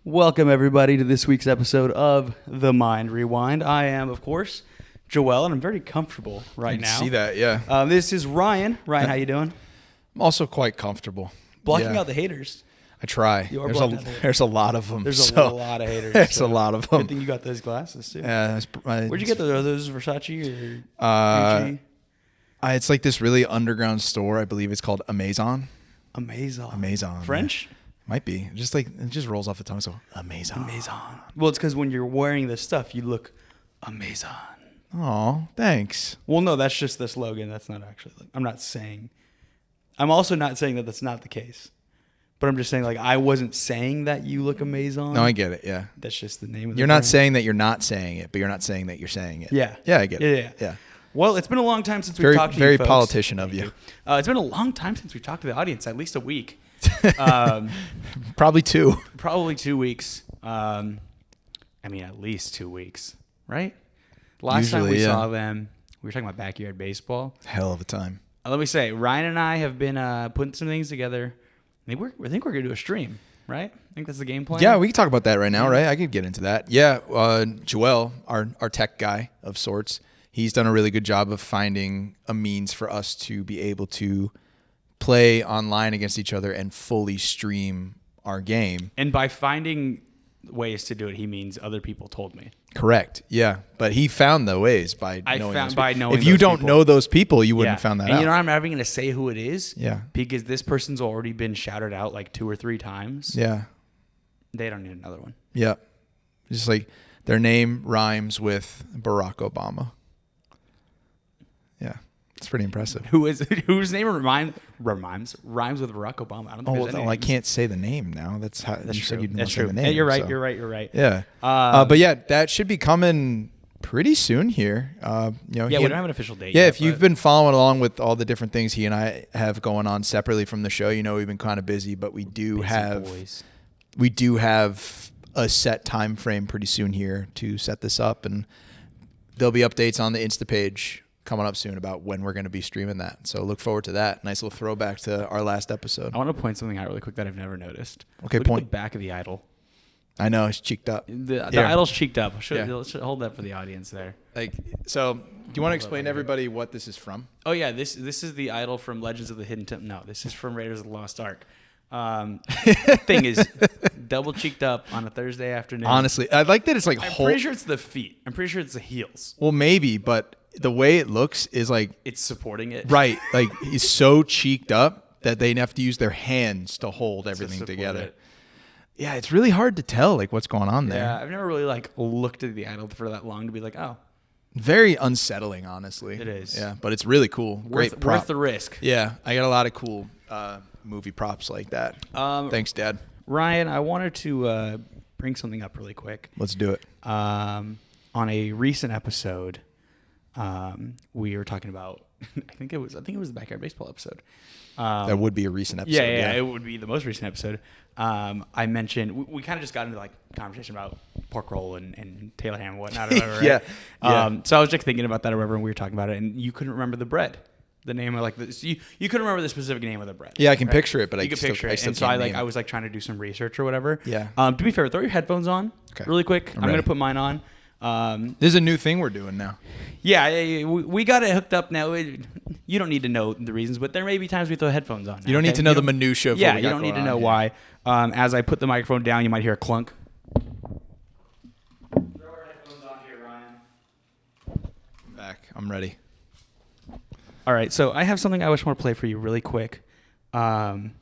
Welcome, everybody, to this week's episode of The Mind Rewind. I am, of course, Joel, and I'm very comfortable right now. I see that, yeah. This is Ryan. Ryan, how you doing? I'm also quite comfortable. Blocking out the haters. I try. There's a lot of them. There's a lot of haters. There's a lot of them. Good thing you got those glasses, too. Yeah. Where'd you get those? Are those Versace or Gucci? It's like this really underground store. I believe it's called Amazon. Amazon. French? Might be. It just rolls off the tongue. So Amazon. Well, it's because when you're wearing this stuff, you look Amazon. Oh, thanks. Well, no, that's just the slogan. That's not actually. I'm also not saying that that's not the case. But I'm just saying, I wasn't saying that you look Amazon. No, I get it, yeah. That's just the name of the You're brand. not saying that you're not saying it, but you're not saying that you're saying it. Yeah. Yeah, I get it. Yeah. Well, it's been a long time since we've talked to you, Very folks. politician of you. It's been a long time since we've talked to the audience, at least a week. Probably 2. Probably 2 weeks. At least 2 weeks, right? Last time we saw them, we were talking about backyard baseball. Hell of a time. Let me say, Ryan and I have been putting some things together. I think we're going to do a stream, right? I think that's the game plan. Yeah, we can talk about that right now, right? I could get into that. Yeah, Joel, our tech guy of sorts, he's done a really good job of finding a means for us to be able to play online against each other and fully stream our game. And by finding ways to do it, he means other people told me. Correct. Yeah, but he found the ways by knowing those people. If you don't know those people, you wouldn't have found that out. And you know, I'm not even going to say who it is. Yeah. Because this person's already been shouted out 2 or 3 times. Yeah. They don't need another one. Yeah. Just their name rhymes with Barack Obama. Yeah. It's pretty impressive. Whose name rhymes with Barack Obama? I don't think there's any I can't say the name now. That's how you said you didn't want to say the name. Yeah, you're right. Yeah. But yeah, that should be coming pretty soon here. We don't have an official date. Yeah, if you've been following along with all the different things he and I have going on separately from the show, we've been kind of busy, but we do have a set time frame pretty soon here to set this up, and there'll be updates on the Insta page coming up soon about when we're going to be streaming that. So look forward to that. Nice little throwback to our last episode. I want to point something out really quick that I've never noticed. Okay, Look at the back of the idol. I know, it's cheeked up. The idol's cheeked up. Let's hold that for the audience there. So do you want to explain to everybody what this is from? Oh yeah, this is the idol from Legends of the Hidden Temple. No, this is from Raiders of the Lost Ark. Thing is double cheeked up on a Thursday afternoon. Honestly, I like that it's I'm pretty sure it's the feet. I'm pretty sure it's the heels. Well, maybe, but the way it looks is it's supporting it. Right. He's so cheeked up that they have to use their hands to hold everything together. Yeah, it's really hard to tell what's going on there. Yeah, I've never really looked at the idol for that long to be very unsettling, honestly. It is. Yeah, but it's really cool. Great prop. Worth the risk. Yeah, I got a lot of cool movie props like that. Thanks, Dad. Ryan, I wanted to bring something up really quick. Let's do it. On a recent episode, we were talking about. I think it was the backyard baseball episod. That would be a recent episode. Yeah, it would be the most recent episode. I mentioned we kind of just got into conversation about pork roll and Taylor ham and whatnot. Or whatever, right? Yeah. So I was just thinking about that or whatever, and we were talking about it, and you couldn't remember the bread. The name of this, you couldn't remember the specific name of the bread. Yeah, I can picture it, but you can picture it. And so I was trying to do some research or whatever. Yeah. To be fair, throw your headphones on really quick. I'm gonna put mine on. This is a new thing we're doing now. Yeah, we got it hooked up now. You don't need to know the reasons, but there may be times we throw headphones on. You don't need to know the minutia of what we got you don't need to know why. As I put the microphone down, you might hear a clunk. Throw our headphones on here, Ryan. I'm back. I'm ready. All right, so I have something I just want to play for you really quick. And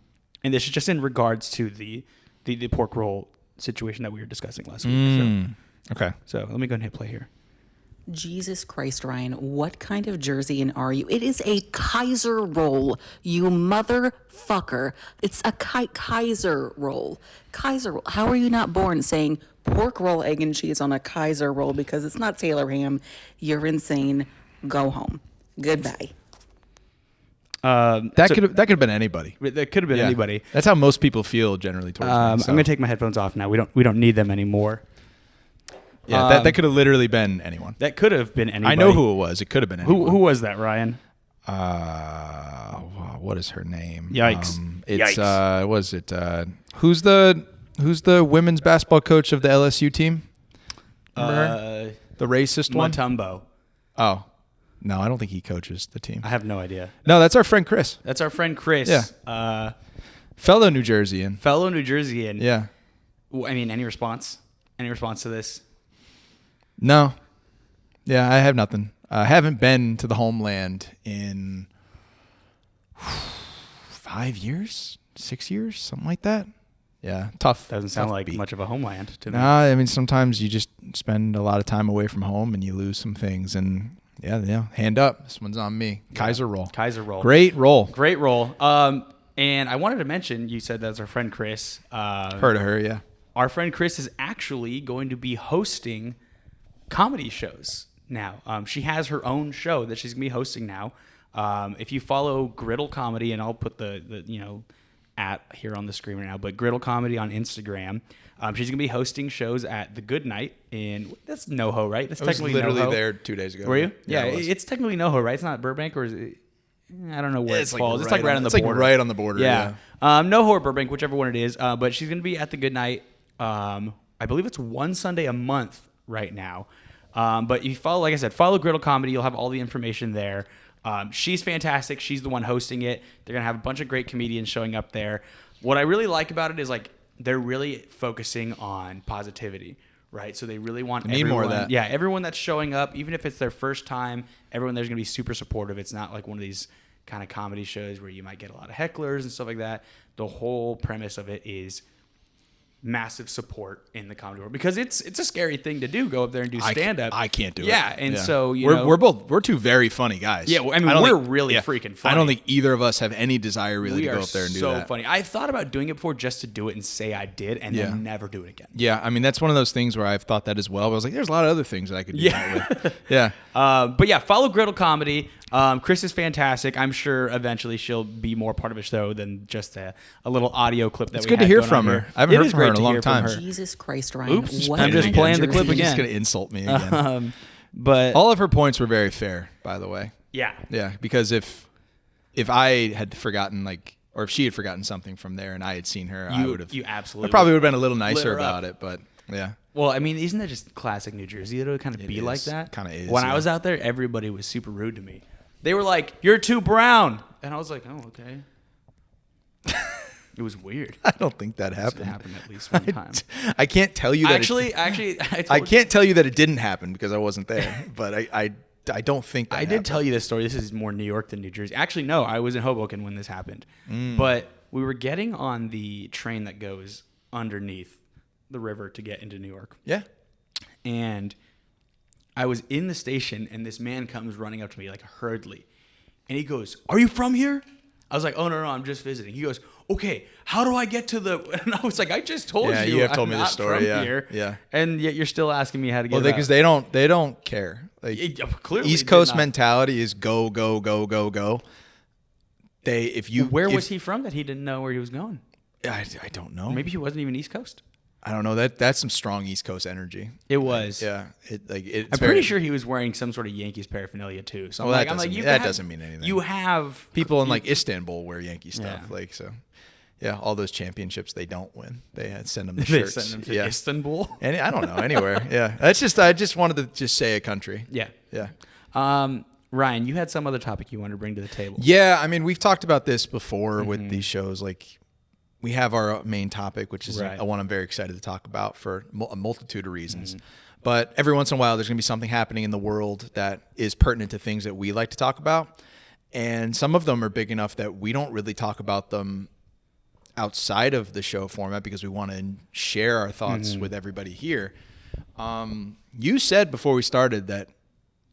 this is just in regards to the pork roll situation that we were discussing last week. Okay. So let me go ahead and hit play here. Jesus Christ, Ryan, what kind of Jerseyan are you? It is a Kaiser roll, you motherfucker. It's a Kaiser roll. Kaiser roll. How are you not born saying pork roll, egg, and cheese on a Kaiser roll because it's not Taylor ham? You're insane. Go home. Goodbye. That could have been anybody. That could have been anybody. That's how most people feel generally towards me. So. I'm going to take my headphones off now. We don't need them anymore. Yeah, that could have literally been anyone. That could have been anybody. I know who it was. It could have been anyone. Who was that, Ryan? What is her name? Yikes. It's who's the Who's the women's basketball coach of the LSU team? Remember her? The racist one? Mutombo. Oh. No, I don't think he coaches the team. I have no idea. No, that's our friend Chris. That's our friend Chris. Yeah. Fellow New Jerseyan. Fellow New Jerseyan. Yeah. I mean, any response? Any response to this? No. Yeah, I have nothing. I haven't been to the homeland in 5 years, 6 years, something like that. Yeah, tough. Doesn't sound tough like beat. much of a homeland to me. Nah, I mean, sometimes you just spend a lot of time away from home and you lose some things. And yeah, hand up. This one's on me. Yeah. Kaiser roll. Kaiser roll. Great roll. Great roll. And I wanted to mention, you said that's our friend Chris. Heard of her, yeah. Our friend Chris is actually going to be hosting comedy shows now. She has her own show that she's going to be hosting now. If you follow Griddle Comedy, and I'll put the at here on the screen right now, but Griddle Comedy on Instagram, she's going to be hosting shows at the Good Night that's NoHo, right? That's I was technically literally NoHo. there 2 days ago. Were you? Yeah, I was. it's technically NoHo, right? It's not Burbank, or is it? I don't know where it falls. It's right like right on the it's border. like right on the border. Yeah. NoHo or Burbank, whichever one it is. But she's going to be at the Good Night. I believe it's one Sunday a month right now. But you follow, like I said, follow Griddle Comedy. You'll have all the information there. She's fantastic. She's the one hosting it. They're going to have a bunch of great comedians showing up there. What I really like about it is like they're really focusing on positivity, right? So they really want Need more of that. Yeah, everyone that's showing up, even if it's their first time, everyone there's going to be super supportive. It's not like one of these kind of comedy shows where you might get a lot of hecklers and stuff like that. The whole premise of it is massive support in the comedy world, because it's a scary thing to do, go up there and do stand up. I can't do it. Yeah, and so we're two very funny guys. Yeah, I mean, we're really freaking funny. I don't think either of us have any desire really we to go up there and do that. So funny. I thought about doing it before just to do it and say I did, and then never do it again. Yeah, I mean that's one of those things where I've thought that as well. But I was like, there's a lot of other things that I could do that with. Yeah. But yeah, follow Griddle Comedy. Chris is fantastic. I'm sure eventually she'll be more part of a show than just a little audio clip that It's we good to had hear going from on her. here. I haven't It heard is from her great in a to long hear from time. her. Jesus Christ, Ryan. Oops, What I'm just kind playing of the clip jersey? She's again. just gonna insult me again. But All of her points were very fair, by the way. yeah, Yeah, because if I had forgotten or if she had forgotten something from there and I had seen her, I would have. You absolutely. I probably would have been a little lit nicer her about up. it, but yeah. Well, I mean, isn't that just classic New Jersey? It would kind of be is. like that. Kinda is, When I yeah. was out there, everybody was super rude to me. They were like, "You're too brown," and I was like, "Oh, okay." It was weird. I don't think that It happened. happened at least one time. I can't tell you that. Actually, I can't tell you that it didn't happen because I wasn't there. But I don't think that I did happened. tell you this story. This is more New York than New Jersey. Actually, no, I was in Hoboken when this happened. But we were getting on the train that goes underneath the river to get into New York. Yeah. And I was in the station, and this man comes running up to me like hurriedly. And he goes, "Are you from here?" I was like, "Oh, no, I'm just visiting." He goes, "Okay, how do I get to the..." And I was like, "I just told Yeah, you you have I'm told me not this story, from yeah, here." yeah. And yet you're still asking me how to get Well, because they don't care. Like clearly East did Coast not. mentality is go go go go go. Where was he from that he didn't know where he was going? I don't know. Maybe he wasn't even East Coast. I don't know. That's some strong East Coast energy. It was. Yeah. It's I'm very, pretty sure he was wearing some sort of Yankees paraphernalia too. So Well, I'm that like, doesn't you mean- that have- doesn't mean anything. You have people in like Istanbul wear Yankee stuff. Yeah. Like so. Yeah, all those championships they don't win. They send them the They shirts. send them to yeah. Istanbul. I don't know, anywhere. Yeah. I just wanted to just say a country. Yeah. Yeah. Ryan, you had some other topic you wanted to bring to the table. Yeah, I mean, we've talked about this before with these shows. Like, we have our main topic, which is Right. one I'm very excited to talk about for a multitude of reasons. But every once in a while, there's going to be something happening in the world that is pertinent to things that we like to talk about. And some of them are big enough that we don't really talk about them outside of the show format because we want to share our thoughts with everybody here. You said before we started that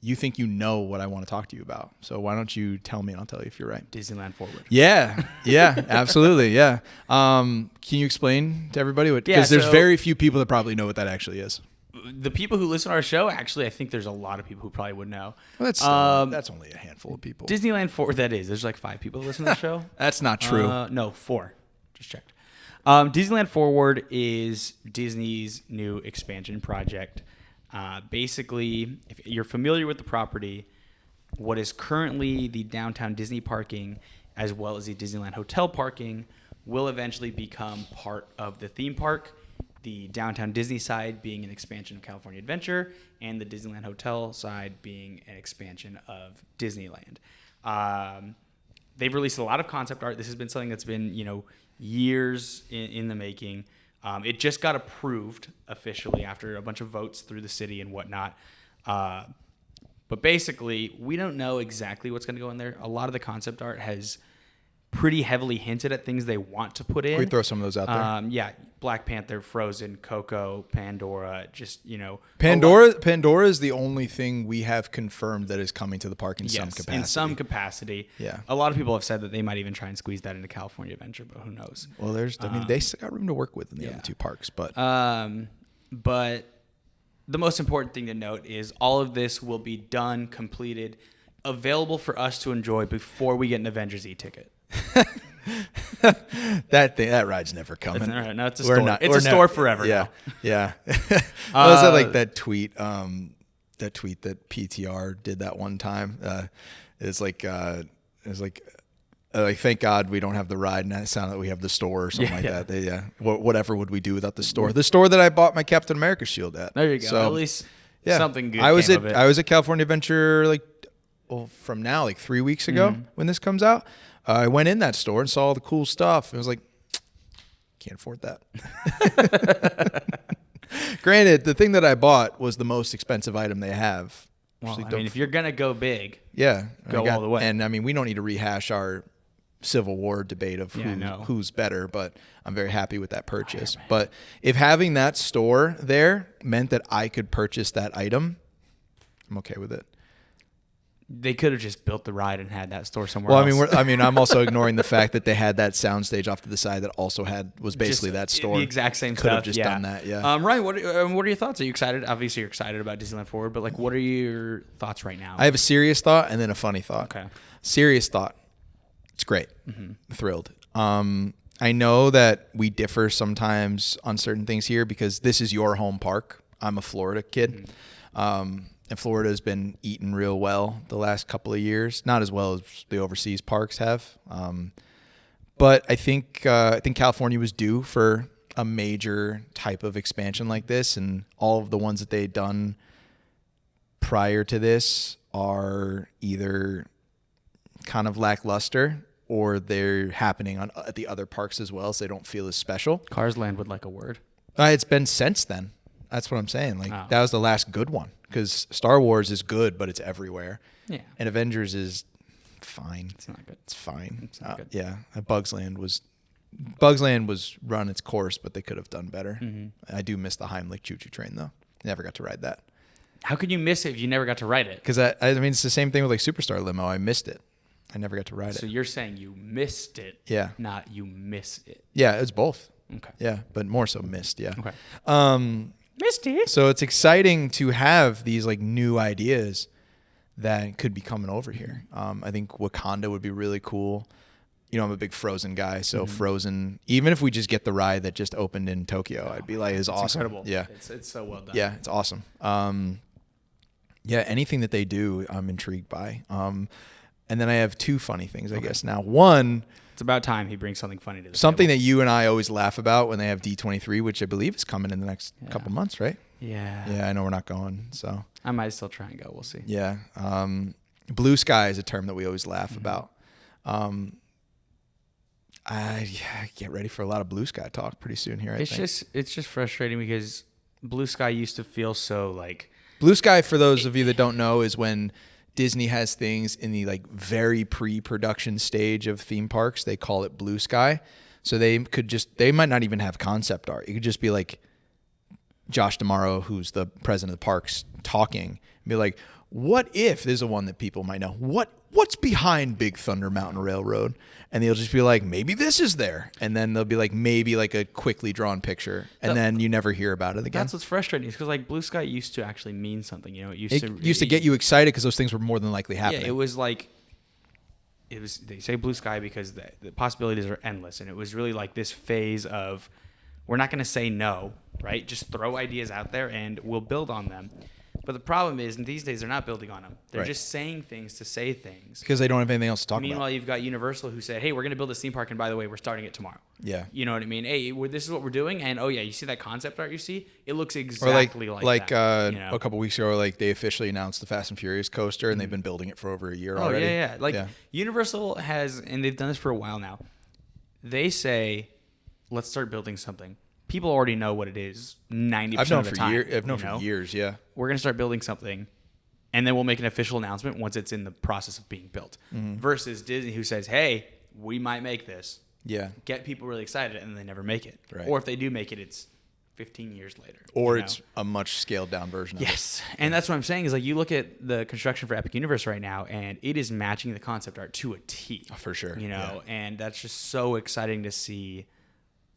you think you know what I want to talk to you about. So why don't you tell me and I'll tell you if you're right. Disneyland Forward. Yeah, absolutely, yeah. Can you explain to everybody what? Yeah, Because there's so- very few people that probably know what that actually is. The people who listen to our show, actually, I think there's a lot of people who probably would know. Well, that's only a handful of people. Disneyland Forward, that is. There's like 5 people who listen to the show. That's not true. No, 4. Just checked. Disneyland Forward is Disney's new expansion project. Basically, if you're familiar with the property, what is currently the downtown Disney parking, as well as the Disneyland Hotel parking, will eventually become part of the theme park. The downtown Disney side being an expansion of California Adventure, and the Disneyland Hotel side being an expansion of Disneyland. They've released a lot of concept art. This has been something that's been, years in the making. It just got approved officially after a bunch of votes through the city and whatnot. But basically, we don't know exactly what's going to go in there. A lot of the concept art has pretty heavily hinted at things they want to put in. Can we throw some of those out there? Yeah, Black Panther, Frozen, Coco, Pandora, Pandora is the only thing we have confirmed that is coming to the park in some capacity. In some capacity. Yeah. A lot of people have said that they might even try and squeeze that into California Adventure, but who knows? Well, they still got room to work with in the other two parks, but but the most important thing to note is all of this will be done, completed, available for us to enjoy before we get an Avengers E-ticket. that ride's never coming. No, it's a store. It's a store forever. Yeah, now. Yeah. Was that like that tweet? That tweet that PTR did that one time. It's like thank God we don't have the ride, and it sounded like we have the store or something like that. Whatever would we do without the store? The store that I bought my Captain America shield at. There you go. So, at least something good. I was came of it. I was at California Adventure from now 3 weeks ago when this comes out. I went in that store and saw all the cool stuff. And I was like, can't afford that. Granted, the thing that I bought was the most expensive item they have. Well, if you're going to go big, go all the way. And we don't need to rehash our Civil War debate of who's better, but I'm very happy with that purchase. But if having that store there meant that I could purchase that item, I'm okay with it. They could have just built the ride and had that store somewhere else. Well, I'm also ignoring the fact that they had that soundstage off to the side that also was basically that store. The exact same could stuff. have just done that. Yeah. Ryan, what are your thoughts? Are you excited? Obviously, you're excited about Disneyland Forward, but what are your thoughts right now? I have a serious thought and then a funny thought. Okay. Serious thought. It's great. I'm thrilled. I know that we differ sometimes on certain things here because this is your home park. I'm a Florida kid. And Florida has been eating real well the last couple of years, not as well as the overseas parks have. But I think California was due for a major type of expansion like this, and all of the ones that they'd done prior to this are either kind of lackluster or they're happening at the other parks as well, so they don't feel as special. Cars Land would like a word. It's been since then. That's what I'm saying. That was the last good one. Because Star Wars is good, but it's everywhere. Yeah. And Avengers is fine. It's not good. It's fine. It's not good. Yeah. Bugs Land was run its course, but they could have done better. I do miss the Heimlich choo-choo train, though. Never got to ride that. How could you miss it if you never got to ride it? Because it's the same thing with Superstar Limo. I missed it. I never got to ride it. So you're saying you missed it. Yeah. Not you miss it. Yeah, it's both. Okay. Yeah, but more so missed. Yeah. Okay. Misty. So it's exciting to have these new ideas that could be coming over here. I think Wakanda would be really cool. I'm a big Frozen guy, so Frozen, even if we just get the ride that just opened in Tokyo, I'd be like, it's awesome. Incredible. Yeah. It's so well done. Yeah, it's awesome. Anything that they do, I'm intrigued by. And then I have two funny things, I guess. Now, one, it's about time he brings something funny to the something table. that you and I always laugh about when they have D23, which I believe is coming in the next couple months, right? Yeah. Yeah, I know we're not going, so. I might still try and go. We'll see. Yeah. Blue sky is a term that we always laugh about. I get ready for a lot of blue sky talk pretty soon here, I think. It's just frustrating because Blue Sky used to feel so Blue sky, for those of you that don't know, is when Disney has things in the very pre-production stage of theme parks. They call it blue sky. So they might not even have concept art. It could just be Josh D'Amaro, who's the president of the parks, talking and be like, what if, there's a one that people might know, what's behind Big Thunder Mountain Railroad? And they'll just be like, maybe this is there. And then they'll be maybe a quickly drawn picture. And then you never hear about it again. That's what's frustrating, is because Blue Sky used to actually mean something. It used to get you excited because those things were more than likely happening. Yeah, it was they say blue sky because the possibilities are endless. And it was really this phase of, we're not going to say no, right? Just throw ideas out there and we'll build on them. But the problem is, in these days, they're not building on them. They're Right. just saying things to say things. Because they don't have anything else to talk Meanwhile, about. you've got Universal who said, hey, we're going to build this theme park, and by the way, we're starting it tomorrow. Yeah. You know what I mean? Hey, this is what we're doing, and oh yeah, you see that concept art you see? It looks Or exactly like that. You know? a couple weeks ago, like they officially announced the Fast and Furious coaster, and they've been building it for over a year already. Oh yeah. Like Universal has, and they've done this for a while now. They say, let's start building something. People already know what it is 90% of the time. I've known for years, yeah. We're going to start building something, and then we'll make an official announcement once it's in the process of being built. Versus Disney, who says, hey, we might make this. Yeah. Get people really excited, and they never make it. Right. Or if they do make it, it's 15 years later. Or you know? it's a much scaled down version of it. Yes. And that's what I'm saying is like you look at the construction for Epic Universe right now, and it is matching the concept art to a T. For sure. You know, and that's just so exciting to see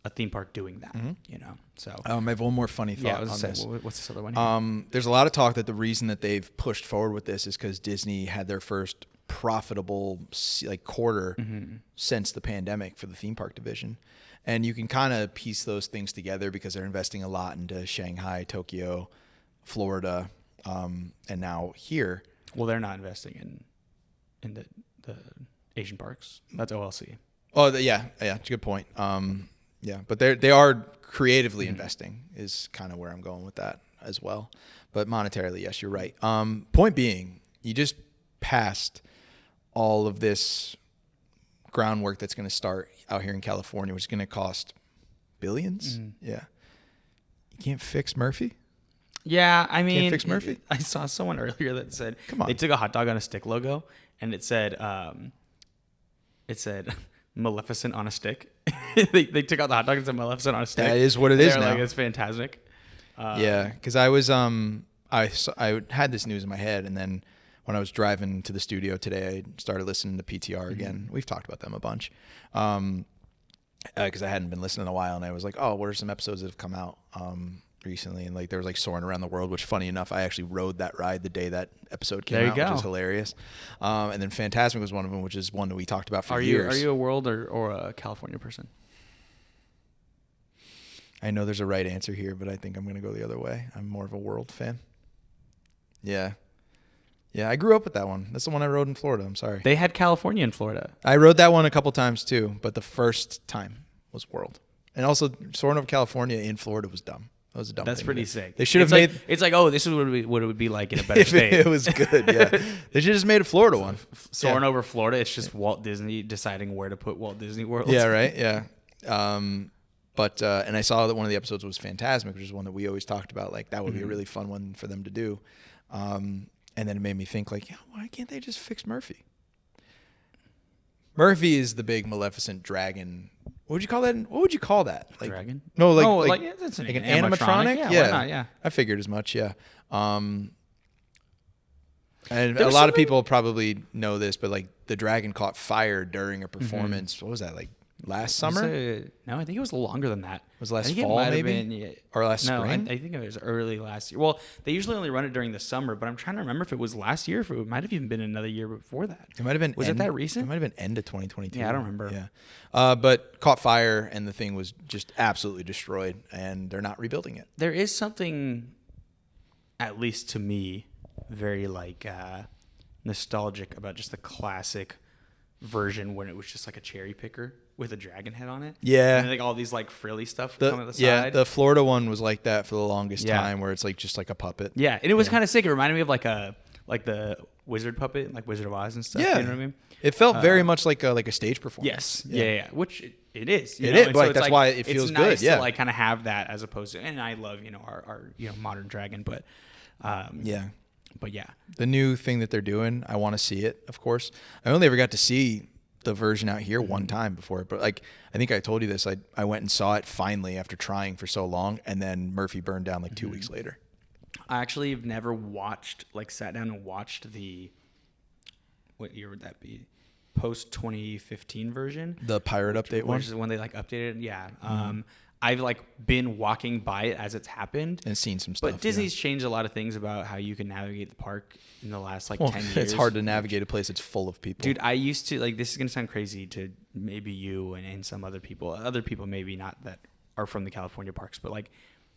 a theme park doing that, you know. So I have one more funny thought on this. What's this other one? There's a lot of talk that the reason that they've pushed forward with this is because Disney had their first profitable quarter since the pandemic for the theme park division. And you can kind of piece those things together because they're investing a lot into Shanghai, Tokyo, Florida, and now here. Well, they're not investing in the Asian parks. That's OLC. Oh, yeah, it's a good point. Yeah, but they are creatively investing is kind of where I'm going with that as well. But monetarily, yes, you're right. Point being, you just passed all of this groundwork that's going to start out here in California, which is going to cost billions. Yeah. You can't fix Murphy? Yeah, I mean, Can't fix Murphy? I saw someone earlier that said, Come on. They took a hot dog on a stick logo, and it said Maleficent on a stick. they took out the hot dog and said Maleficent on a stick. That is what it is now. Like, it's fantastic. Yeah, because I was I had this news in my head, and then when I was driving to the studio today, I started listening to PTR again. We've talked about them a bunch because I hadn't been listening in a while, and I was like, oh, what are some episodes that have come out recently? And like there was like Soaring Around the World, which funny enough, I actually rode that ride the day that episode came out, which is hilarious. And then Fantasmic was one of them, which is one that we talked about for years. Are you a world or a California person? I know there's a right answer here, but I think I'm going to go the other way. I'm more of a world fan. Yeah. Yeah, I grew up with that one. That's the one I rode in Florida. I'm sorry. They had California in Florida. I rode that one a couple times too, but the first time was World. And also, Soaring over California in Florida was dumb. That was a dumb That's thing pretty to do. sick. They should have Like, made... it's like, oh, this is what it would be like in a better if state. it was good, yeah. They should have just made a Florida one. Soaring over Florida, it's just Walt Disney deciding where to put Walt Disney World. Yeah, right? Yeah. But and I saw that one of the episodes was Fantasmic, which is one that we always talked about. Like, that would be a really fun one for them to do. And then it made me think, like, yeah, why can't they just fix Murphy? Murphy is the big Maleficent dragon. What would you call that? What would you call that? Like, Dragon? No, like, Oh, like, yeah, that's an like an animatronic? animatronic? Yeah, why not? Yeah. I figured as much, yeah. And There a was lot of something- people probably know this, but like the dragon caught fire during a performance. What was that, like last summer? No, I think it was longer than that. Was last I think it fall, might have maybe? been, yeah. Or last No, spring? I think it was early last year. Well, they usually only run it during the summer, but I'm trying to remember if it was last year, if it might have even been another year before that. It might have been. Was it that recent? It might have been end of 2022. Yeah, I don't remember. Yeah, but caught fire and the thing was just absolutely destroyed, and they're not rebuilding it. There is something, at least to me, very like nostalgic about just the classic version when it was just like a cherry picker with a dragon head on it. Yeah. And like all these like frilly stuff coming at the Yeah, side. the Florida one was like that for the longest Yeah. time, where it's like just like a puppet. Yeah, and it was kind of sick. It reminded me of like the wizard puppet, like Wizard of Oz and stuff. Yeah, You know what I mean? It felt very much like a stage performance. Yes. Yeah. Which it is. You It know? is, And but it's that's why it feels it's good, nice yeah. to like kind of have that as opposed to, and I love our modern dragon, but Yeah. but yeah. The new thing that they're doing, I want to see it, of course. I only ever got to see the version out here one time before, but like I think I told you this, I went and saw it finally after trying for so long, and then Murphy burned down like 2 weeks later. I actually have never sat down and watched what year would that be? Post 2015 version. The pirate update one, Which is when they like updated it. Yeah. I've like been walking by it as it's happened. and seen some stuff. But Disney's changed a lot of things about how you can navigate the park in the last like Well, 10 years. it's hard to navigate a place that's full of people. Dude, I used to like, this is going to sound crazy to maybe you and some other people maybe not that are from the California parks, but like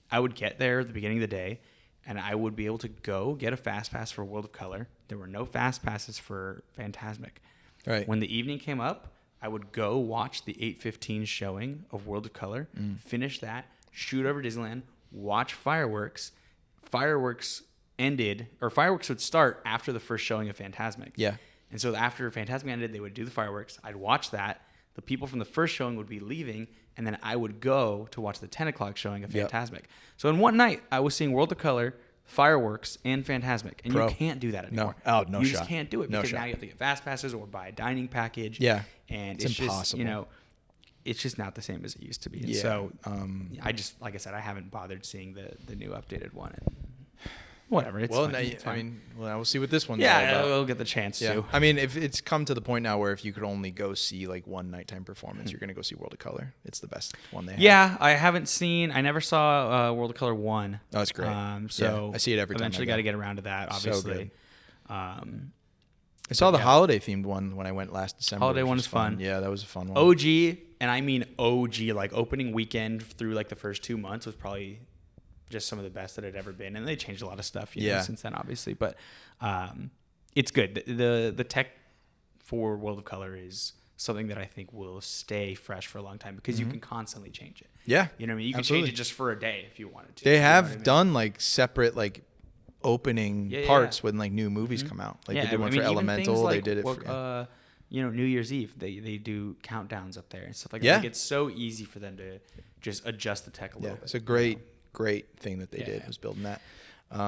I would get there at the beginning of the day and I would be able to go get a fast pass for World of Color. There were no fast passes for Fantasmic. Right. When the evening came up, I would go watch the 8:15 showing of World of Color, finish that, shoot over Disneyland, watch fireworks. Fireworks would start after the first showing of Fantasmic. Yeah. And so after Fantasmic ended, they would do the fireworks. I'd watch that. The people from the first showing would be leaving, and then I would go to watch the 10 o'clock showing of Fantasmic. So in one night, I was seeing World of Color, fireworks, and Fantasmic. And you can't do that anymore. No you shot. just can't do it because now you have to get fast passes or buy a dining package. Yeah. And It's impossible. Just, it's just not the same as it used to be. And Yeah. so I just, like I said, I haven't bothered seeing the new updated one. And whatever. It's fine. It's fine. We'll see what this one's all about. We'll get the chance to. I mean, if it's come to the point now where if you could only go see like one nighttime performance, you're going to go see World of Color. It's the best one they have. Yeah, I never saw World of Color 1. Oh, that's great. So I see it every time. Eventually got to get around to that, obviously. So good. I saw the holiday themed one when I went last December. Holiday which one was is fun. Yeah, that was a fun one. OG, and I mean OG, like opening weekend through like the first 2 months was probably just some of the best that had ever been. And they changed a lot of stuff since then, obviously. But it's good. The tech for World of Color is something that I think will stay fresh for a long time because you can constantly change it. Yeah. You know what I mean? You can absolutely. change it just for a day if you wanted to. They You know have what I mean? done like separate like opening parts when like new movies come out. Like they did one for even Elemental. things like, they did it for New Year's Eve. They do countdowns up there and stuff like that. Yeah. Like, it's so easy for them to just adjust the tech a little bit. It's a great thing that they did was building that. Do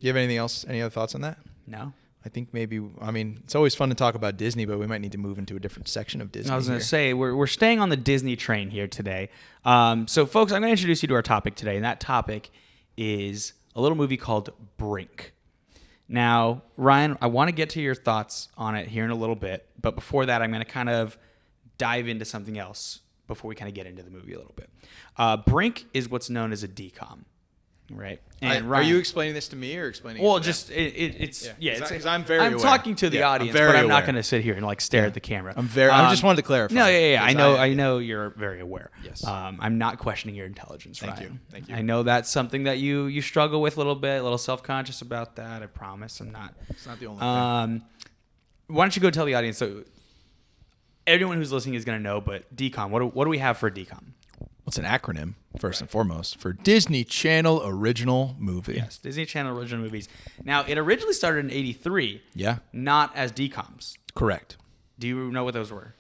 you have anything else? Any other thoughts on that? No. I think it's always fun to talk about Disney, but we might need to move into a different section of Disney. I was going to say, we're staying on the Disney train here today. So, folks, I'm going to introduce you to our topic today, and that topic is a little movie called Brink. Now, Ryan, I want to get to your thoughts on it here in a little bit, but before that, I'm going to kind of dive into something else before we kind of get into the movie a little bit. Brink is what's known as a DCOM. Right. And are you explaining this to me or explaining? Well, it to just it's because I'm very. I'm aware. talking to the audience, I'm very but I'm not aware. going to sit here and like stare at the camera. I just wanted to clarify. No, yeah. I know you're very aware. Yes. I'm not questioning your intelligence. Thank Ryan. you. Thank you. I know that's something that you struggle with a little bit, a little self-conscious about that. I promise. I'm not. It's not the only thing. Why don't you go tell the audience? So everyone who's listening is going to know, but DCOM. What do we have for DCOM? It's an acronym, first and foremost, for Disney Channel Original Movie. Yes, Disney Channel Original Movies. Now, it originally started in '83. Yeah. Not as DCOMs. Correct. Do you know what those were?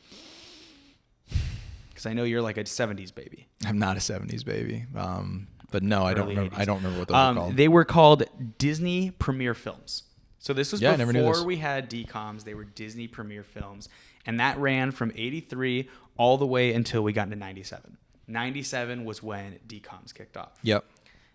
Because I know you're like a '70s baby. I'm not a '70s baby, but no, I don't remember. 80s. I don't remember what those were called. They were called Disney Premiere Films. So this was I never knew this. before we had DCOMs. They were Disney Premiere Films, and that ran from '83 all the way until we got into '97. '97 was when DCOMs kicked off. Yep.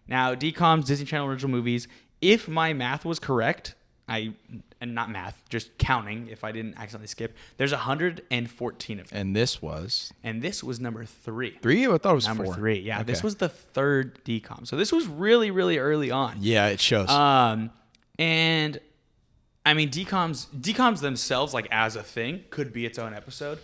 Now, DCOMs, Disney Channel Original Movies, if my math was correct, and not math, just counting, if I didn't accidentally skip, there's 114 of them. And this was number 3. 3? I thought it was Number 4. 3, yeah. Okay. This was the third DCOM. So this was really, really early on. Yeah, it shows. And I mean, DCOMs themselves, like as a thing, could be its own episode.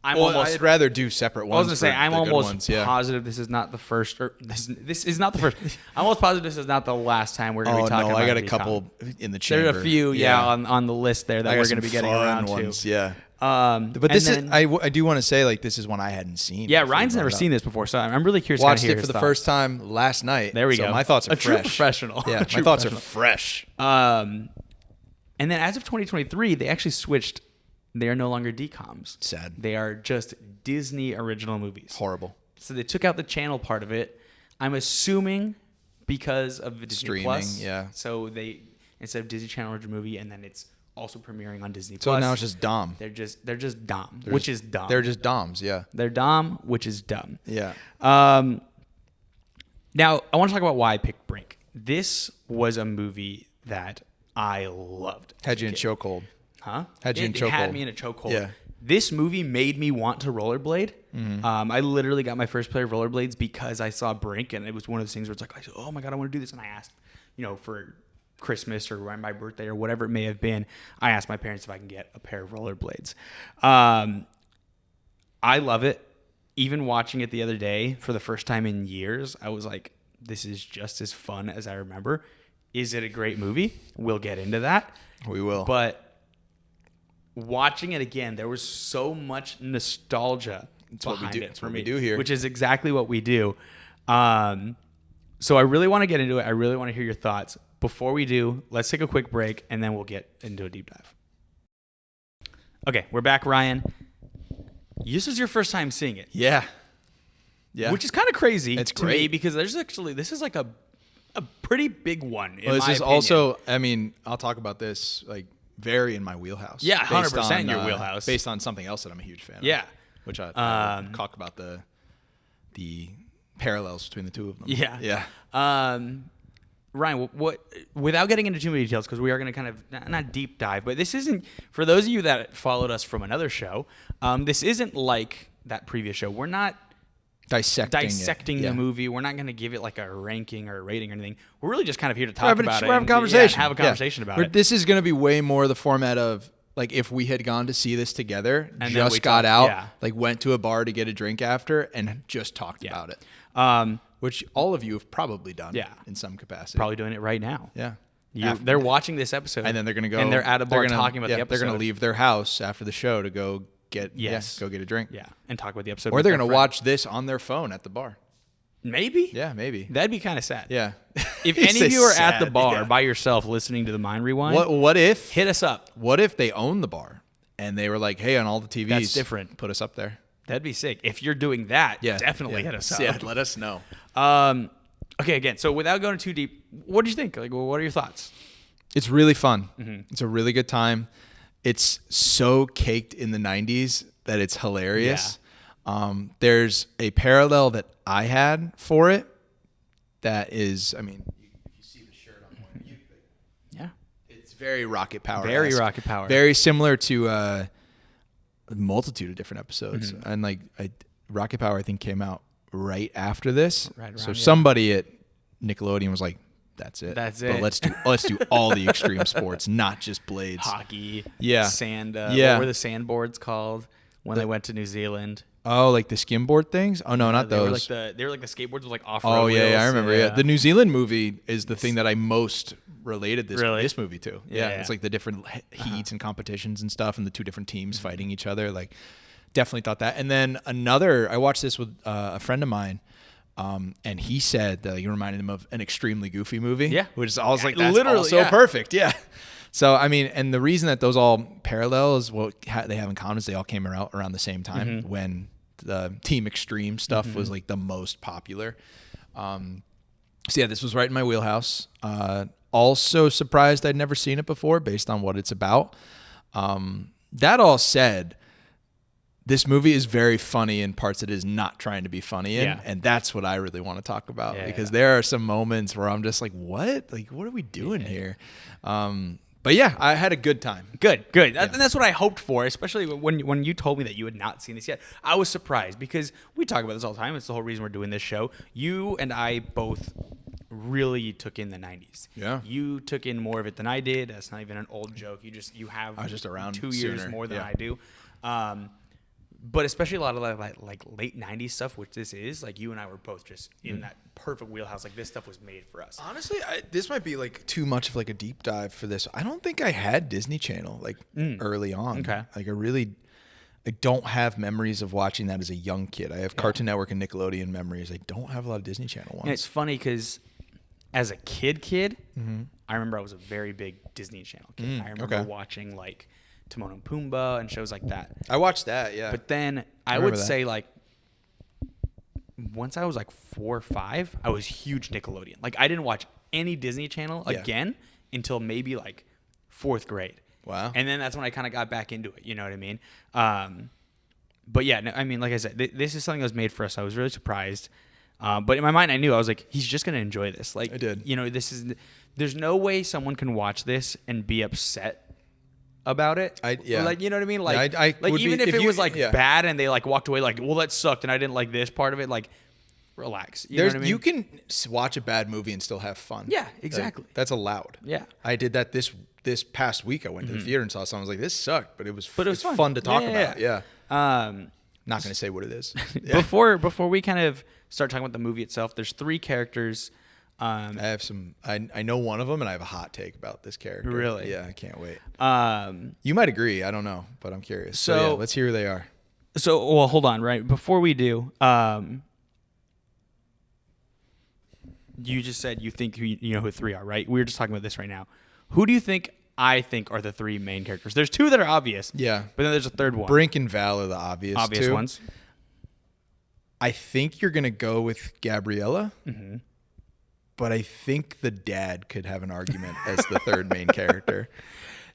I'd rather do separate ones. I was gonna say I'm almost ones, positive this is not the first, or this is not the first. I'm almost positive this is not the last time we're gonna be talking about. I got a DCOM. couple in the chamber. There are a few, on the list there that we're gonna be getting around ones, to. Yeah. But this is I do want to say like this is one I hadn't seen. Yeah, Ryan's never seen this before, so I'm really curious. Watched to hear it for his the thoughts. first time last night. There we so go. My thoughts are a fresh. True professional. Yeah, my thoughts are fresh. And then as of 2023, they actually switched. They are no longer DCOMs. Sad. They are just Disney original movies. Horrible. So they took out the channel part of it. I'm assuming because of the Disney Streaming, Plus. yeah. So they instead of Disney Channel original movie, and then it's also premiering on Disney So Plus. now it's just Dom. They're just Dom, which is dumb. They're just Doms. Yeah. They're Dom, which is dumb. Yeah. Now I want to talk about why I picked Brink. This was a movie that I loved. Had you in chokehold. Huh? Had you in It chokehold. had me in a chokehold. Yeah. This movie made me want to rollerblade. I literally got my first pair of rollerblades because I saw Brink, and it was one of those things where it's like, oh my God, I want to do this. And I asked, for Christmas or my birthday or whatever it may have been, I asked my parents if I can get a pair of rollerblades. I love it. Even watching it the other day for the first time in years, I was like, this is just as fun as I remember. Is it a great movie? We'll get into that. We will. But watching it again, there was so much nostalgia behind it for me. We do here. Which is exactly what we do. So I really want to get into it. I really want to hear your thoughts. Before we do, let's take a quick break, and then we'll get into a deep dive. Okay, we're back, Ryan. This is your first time seeing it. Yeah. Yeah. Which is kind of crazy It's to me great. because this is like a pretty big one. Well, this my is opinion. also, I mean, I'll talk about this like very in my wheelhouse. Yeah, Based 100% on, your wheelhouse. Based on something else that I'm a huge fan of. Yeah. Which I talk about the parallels between the two of them. Yeah. Yeah. Ryan, what without getting into too many details, because we are going to kind of not deep dive, but this isn't for those of you that followed us from another show. This isn't like that previous show. We're not Dissecting the Yeah. movie. We're not going to give it like a ranking or a rating or anything. We're really just kind of here to talk We're about it. having a and, conversation. have a conversation about it. This is going to be way more the format of like if we had gone to see this together, And then we just got talked- out, yeah. like went to a bar to get a drink after, and just talked about it. Which all of you have probably done Yeah. in some capacity. Probably doing it right now. Yeah. They're watching this episode, And then they're going to go. and they're at a bar they're gonna- talking about the episode. They're going to leave their house after the show to go get Yes. go get a drink. Yeah, and talk about the episode. Or with they're their going to friend. watch this on their phone at the bar. Maybe. Yeah, maybe. That'd be kind of sad. Yeah. If You any say of you are at the sad, bar yeah. by yourself listening to the Mind Rewind, What if hit us up. What if they own the bar and they were like, "Hey, on all the TVs, That's different. Put us up there." That'd be sick. If you're doing that, Yeah, definitely yeah. hit us up. Yeah, let us know. Okay, again, so without going too deep, what do you think? Like, what are your thoughts? It's really fun. Mm-hmm. It's a really good time. It's so caked in the 90s that it's hilarious. There's a parallel that I had for it that is, I mean, if you see the shirt on one, Yeah. it's very Rocket Power. Very Rocket Power. Very similar to a multitude of different episodes. Mm-hmm. And like Rocket Power, I think, came out right after this. Right So around, yeah. somebody at Nickelodeon was like, "That's it. That's But it. let's do all the extreme sports, not just blades." Hockey. Yeah. Sand. Yeah. What were the sandboards called when they went to New Zealand? Oh, like the skimboard things? Oh no, not They were those. like the skateboards with like off-road Oh yeah, wheels. I remember. Yeah. The New Zealand movie is the thing that I most related this Really? this movie to. Yeah, Yeah. it's like the different heats and competitions and stuff, and the two different teams fighting each other. Like, definitely thought that. And then I watched this with a friend of mine. And he said that you reminded him of an extremely goofy movie. Yeah. Which is, I was like, that's Literally, also yeah. perfect. Yeah. So, I mean, and the reason that those all parallel is what they have in common is they all came around the same time when the Team Extreme stuff was like the most popular. So yeah, this was right in my wheelhouse. Also surprised I'd never seen it before based on what it's about. That all said, this movie is very funny in parts it is not trying to be funny in. Yeah. And that's what I really want to talk about Yeah, because yeah. there are some moments where I'm just like, what? Like, what are we doing here? But yeah, I had a good time. Good. And that's what I hoped for, especially when you told me that you had not seen this yet. I was surprised because we talk about this all the time. It's the whole reason we're doing this show. You and I both really took in the 90s. Yeah. You took in more of it than I did. That's not even an old joke. You have I was just around 2 years sooner. more than Yeah. I do. But especially a lot of like late 90s stuff, which this is, like you and I were both just in that perfect wheelhouse. Like this stuff was made for us. Honestly, this might be like too much of like a deep dive for this. I don't think I had Disney Channel like early on. Okay. Like I don't have memories of watching that as a young kid. I have Cartoon Network and Nickelodeon memories. I don't have a lot of Disney Channel ones. And it's funny because as a kid, I remember I was a very big Disney Channel kid. I remember okay. watching like Timon and Pumbaa and shows like that. I watched that, yeah. But then I would remember that. say like once I was like 4 or 5, I was huge Nickelodeon. Like I didn't watch any Disney Channel Yeah. again until maybe like 4th grade. Wow. And then that's when I kind of got back into it. You know what I mean? But yeah, no, I mean, like I said, this is something that was made for us. I was really surprised. But in my mind, I knew I was like, he's just gonna enjoy this. Like, I did. You know, there's no way someone can watch this and be upset about it. Yeah. Like, you know what I mean? Like, Yeah, I like would even be- if if it you- was like yeah. bad and they like walked away like, well, that sucked and I didn't like this part of it. Like, relax. You know what I mean? You can watch a bad movie and still have fun. Yeah, exactly. Like, that's allowed. Yeah. I did that this past week. I went to the theater and saw something. I was like, this sucked, but it was But it was fun to talk about. Yeah. Not going to say what it is. Yeah. Before we kind of start talking about the movie itself, there's 3 characters. I have some. I know one of them, and I have a hot take about this character. Really? Yeah, I can't wait. You You might agree. I don't know, but I'm curious. So yeah, let's hear who they are. So, well, hold on. Right before we do, you just said you think you know who 3 are, right? We were just talking about this right now. Who do you think I think are the 3 main characters? There's 2 that are obvious. Yeah. But then there's a third one. Brink and Val are the obvious two. ones. I think you're going to go with Gabriella. Mm-hmm. But I think the dad could have an argument as the third main character.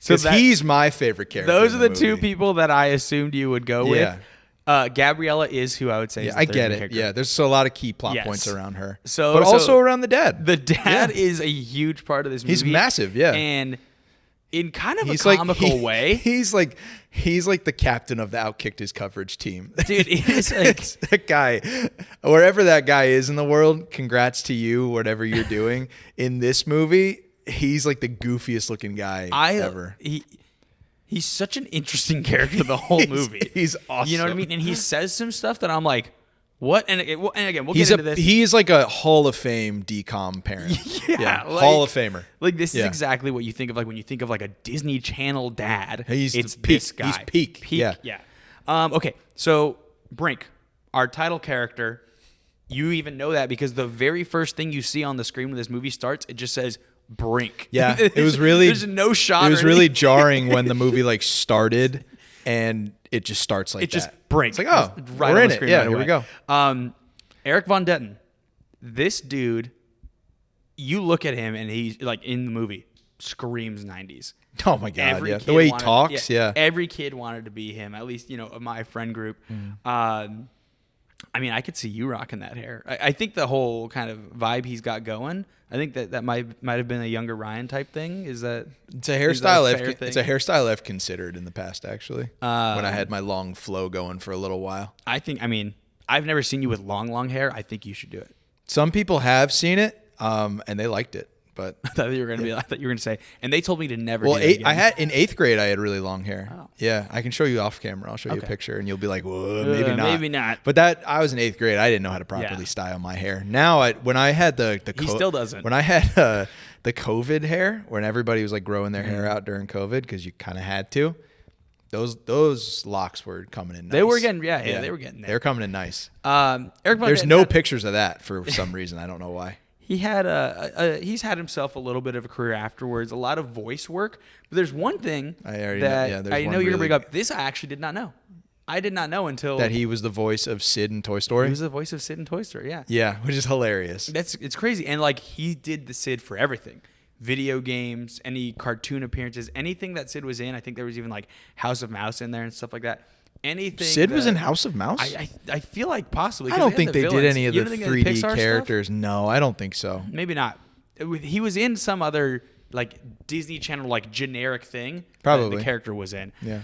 So Because he's my favorite character. Those are in the movie. 2 people that I assumed you would go with. Gabriella is who I would say is the I third get main it. character. Yeah, there's a lot of key plot Yes. points around her. So- but also so around the dad. The dad is a huge part of this movie. He's massive, yeah. And in kind of He's a comical way. He's like the captain of the Outkicked His coverage team. Dude, it is like... that guy, wherever that guy is in the world, congrats to you, whatever you're doing. In this movie, he's like the goofiest looking guy ever. He's such an interesting character the whole movie. He's awesome. You know what I mean? And he says some stuff that I'm like, what? And again, we'll get into this. He's like a Hall of Fame DCOM parent. Yeah, like- Hall of Famer. Like this is Yeah. exactly what you think of like when you think of like a Disney Channel dad. He's it's the peak. this guy. He's peak. Yeah. Okay, so Brink, our title character, you even know that because the very first thing you see on the screen when this movie starts, it just says Brink. Yeah, it was really. There's no shot. It was or really anything. jarring when the movie like started, and it just starts like It just that. Brink. It's like, oh, right we're on in the it. screen Yeah, right here we away. go. Eric Von Detten, this dude, you look at him and he's like in the movie screams 90s. Oh my god, Every yeah. kid The way he wanted- talks, yeah. Every kid wanted to be him, at least, of my friend group. I mean, I could see you rocking that hair. I think the whole kind of vibe he's got going, I think that might have been a younger Ryan type thing. Is that It's a is that hairstyle. fair thing? It's a hairstyle I've considered in the past, actually. When I had my long flow going for a little while. I mean, I've never seen you with long hair. I think you should do it. Some people have seen it, and they liked it. But I thought you were gonna I thought you were gonna say, and they told me to never. well, do it again. I had in 8th grade, I had really long hair. Oh. Yeah, I can show you off camera. I'll show you a Okay. picture, and you'll be like, "Whoa, maybe not." maybe not. But I was in 8th grade. I didn't know how to properly Yeah. style my hair. Now, when I had the He still doesn't. When I had the COVID hair, when everybody was like growing their hair out during COVID because you kind of had to, those locks were coming in nice. They were getting they were getting They there. were coming in nice. Eric Von There's Detten no had- pictures of that for some reason. I don't know why. He had he's had himself a little bit of a career afterwards, a lot of voice work. But there's one thing I already know- that yeah, there's I one know you're gonna really- bring up. This I actually did not know. I did not know until That he was the voice of Sid in Toy Story. he was the voice of Sid in Toy Story. Yeah, Yeah, which is hilarious. it's crazy. And like he did the Sid for everything. Video games, any cartoon appearances, anything that Sid was in. I think there was even like House of Mouse in there and stuff like that. Anything. Sid was that- in House of Mouse? I feel like possibly. I 'cause don't had think the they did villains. any of You the don't think 3D Pixar stuff? characters. No, I don't think so. Maybe not. He was in some other like Disney Channel like generic thing. Probably. the character was in. Yeah.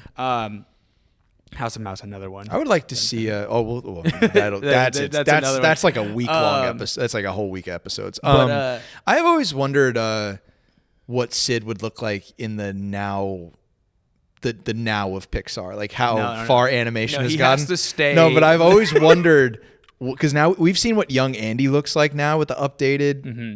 House of Mouse, another one. I would like to see. That's it. That's another That's one. like a week long episode. That's like a whole week episodes. But, I've always wondered what Sid would look like in the now. The now of Pixar, like how No. far animation No, has he gotten. has to stay- No, but I've always wondered because now we've seen what young Andy looks like now with the updated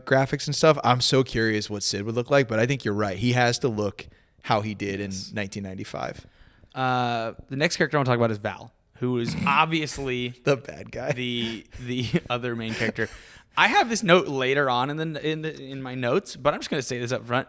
graphics and stuff. I'm so curious what Sid would look like, but I think you're right. He has to look how he did in 1995. The next character I want to talk about is Val, who is obviously The bad guy. the other main character. I have this note later on in my notes, but I'm just going to say this up front.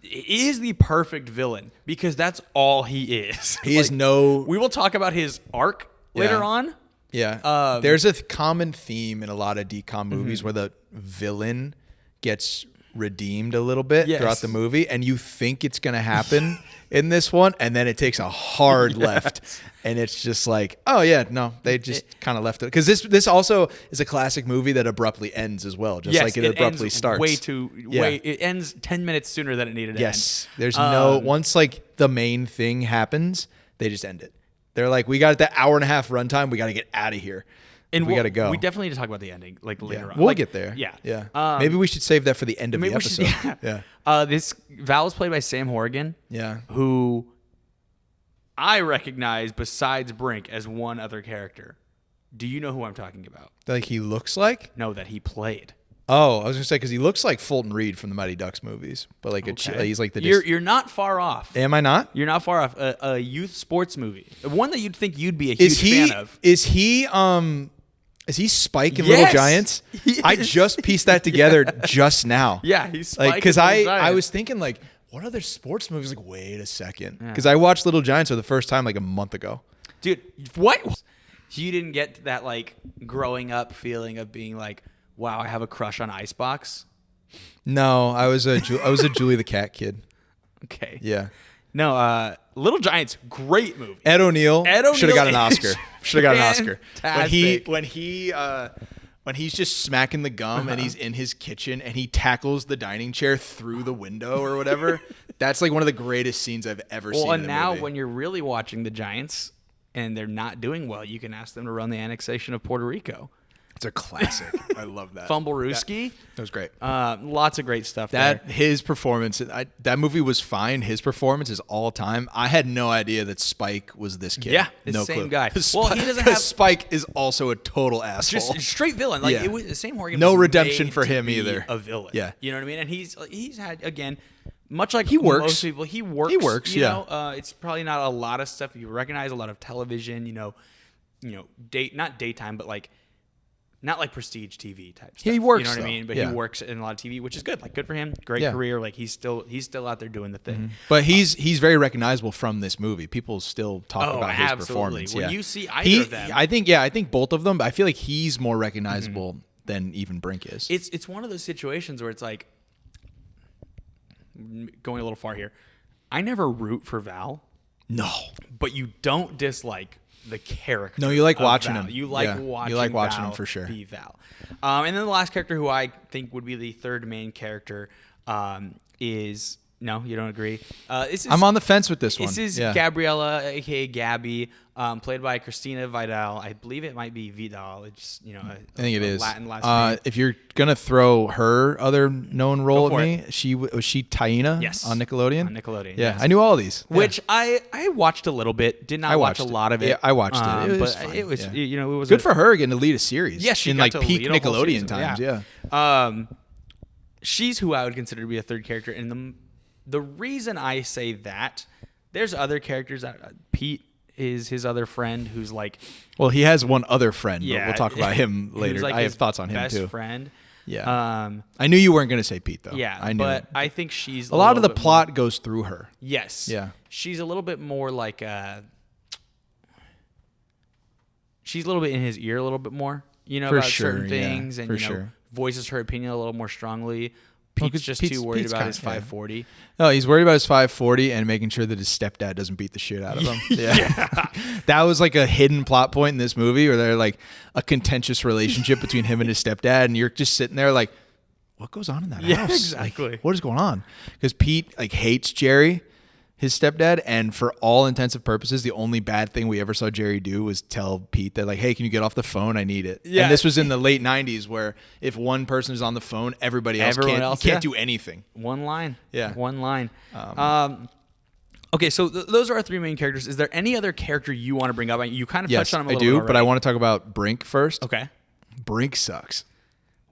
He is the perfect villain because that's all he is. He is no. We will talk about his arc later Yeah. on. Yeah. There's a common theme in a lot of DCOM movies where the villain gets redeemed a little bit Yes. throughout the movie, and you think it's going to happen in this one, and then it takes a hard left, and it's just like, oh yeah, no, they just kind of left it. Because this also is a classic movie that abruptly ends as well, just like it abruptly ends starts. It ends 10 minutes sooner than it needed to Yes. end. There's once like the main thing happens, they just end it. They're like, we got that hour and a half runtime. We got to get out of here. And we got to go. We definitely need to talk about the ending, like later on. We'll Like, get there. Yeah. Yeah. Maybe we should save that for the end of the Maybe we should- episode. Yeah. This Val was played by Sam Horrigan. Yeah. Who I recognize besides Brink as one other character. Do you know who I'm talking about? Like he looks like? No, that he played. Oh, I was gonna say because he looks like Fulton Reed from the Mighty Ducks movies, but like he's like the. You're not far off. Am I not? You're not far off. A youth sports movie, one that you'd think you'd be a huge fan of. Is he Spike in Little Giants? I just pieced that together just now. Yeah, he's Spike. Like because in Little Giants. I was thinking like what other sports movies? Like wait a second, because I watched Little Giants for the first time like a month ago. Dude, what? You didn't get that like growing up feeling of being like, wow, I have a crush on Icebox. No, I was a Julie the Cat kid. Okay. Yeah. No, Little Giants, great movie. Ed O'Neill should have got an is Oscar. Should have got an Oscar. fantastic. When he's just smacking the gum and he's in his kitchen and he tackles the dining chair through the window or whatever. That's like one of the greatest scenes I've ever seen. Well, in and a now movie. when you're really watching the Giants and they're not doing well, you can ask them to run the annexation of Puerto Rico. It's a classic. I love that. Fumblerooski. That was great. Lots of great stuff That there. his performance, that movie was fine. His performance is all time. I had no idea that Spike was this kid. Yeah, the no same clue. guy. Well, he doesn't have Spike is also a total asshole. just straight villain. Like Yeah. it was the same Morgan. No was redemption made for to him be either. A villain. Yeah. You know what I mean? And he's had again, much like He works. most people. He works. He works, You yeah. know, it's probably not a lot of stuff you recognize. A lot of television. You know, not daytime, but like. Not like prestige TV type stuff. He works, You know what though. I mean? But Yeah. he works in a lot of TV, which is good. Like good for him. Great Yeah. career. Like he's still out there doing the thing. But he's very recognizable from this movie. People still talk Oh, about his absolutely. performance. When yeah. you see either of them, I think both of them. But I feel like he's more recognizable than even Brink is. it's one of those situations where it's like going a little far here. I never root for Val, No. but you don't dislike the character. No, you like of watching Val. him. You like Yeah, watching. you like watching Val him for sure. Be Val. And then the last character who I think would be the third main character is no, you don't agree. This is, I'm on the fence with this one. This is yeah. Gabriella, aka Gabby, played by Christina Vidal. I believe it might be Vidal. It's I think it is. Latin last name. If you're gonna throw her other known role Go at for me, was she Taina? Yes. On Nickelodeon. On Nickelodeon, Yeah, yes. I knew all these. Yeah. Which I watched a little bit. Did not I watch watched a it. lot of it. Yeah, I watched it. It was but fine, it was yeah. it was Good for her getting to lead a series. Yes, she in got like to peak lead a whole Nickelodeon season, times. yeah. Yeah. She's who I would consider to be a third character, and the reason I say that, there's other characters. Pete is his other friend, who's like, Well, he has one other friend, but yeah, we'll talk about him who's later. like I have his thoughts on him best too. friend. Yeah. I knew you weren't going to say Pete though. Yeah, I knew. but it. I think she's a lot of the little bit plot goes through her. Yes. Yeah. She's a little bit more like she's a little bit in his ear a little bit more, about sure, certain yeah, things, and for sure. voices her opinion a little more strongly. Well, Pete's 'cause just Pete's- too worried Pete's about kind- his yeah. 540. No, he's worried about his 540 and making sure that his stepdad doesn't beat the shit out of him. Yeah. That was like a hidden plot point in this movie where they're like a contentious relationship between him and his stepdad, and you're just sitting there like, what goes on in that Yeah, house? exactly. Like, what is going on? Because Pete like hates Jerry, his stepdad, and for all intensive purposes, the only bad thing we ever saw Jerry do was tell Pete that like, hey, can you get off the phone? I need it. Yeah. And this was in the late 90s where if one person is on the phone, everybody else Everyone can't, else, can't yeah. do anything. One line. Yeah. One line. Okay, so those are our three main characters. Is there any other character you want to bring up? You kind of Yes, touched on him a I little do, bit but I already. want to talk about Brink first. Okay. Brink sucks.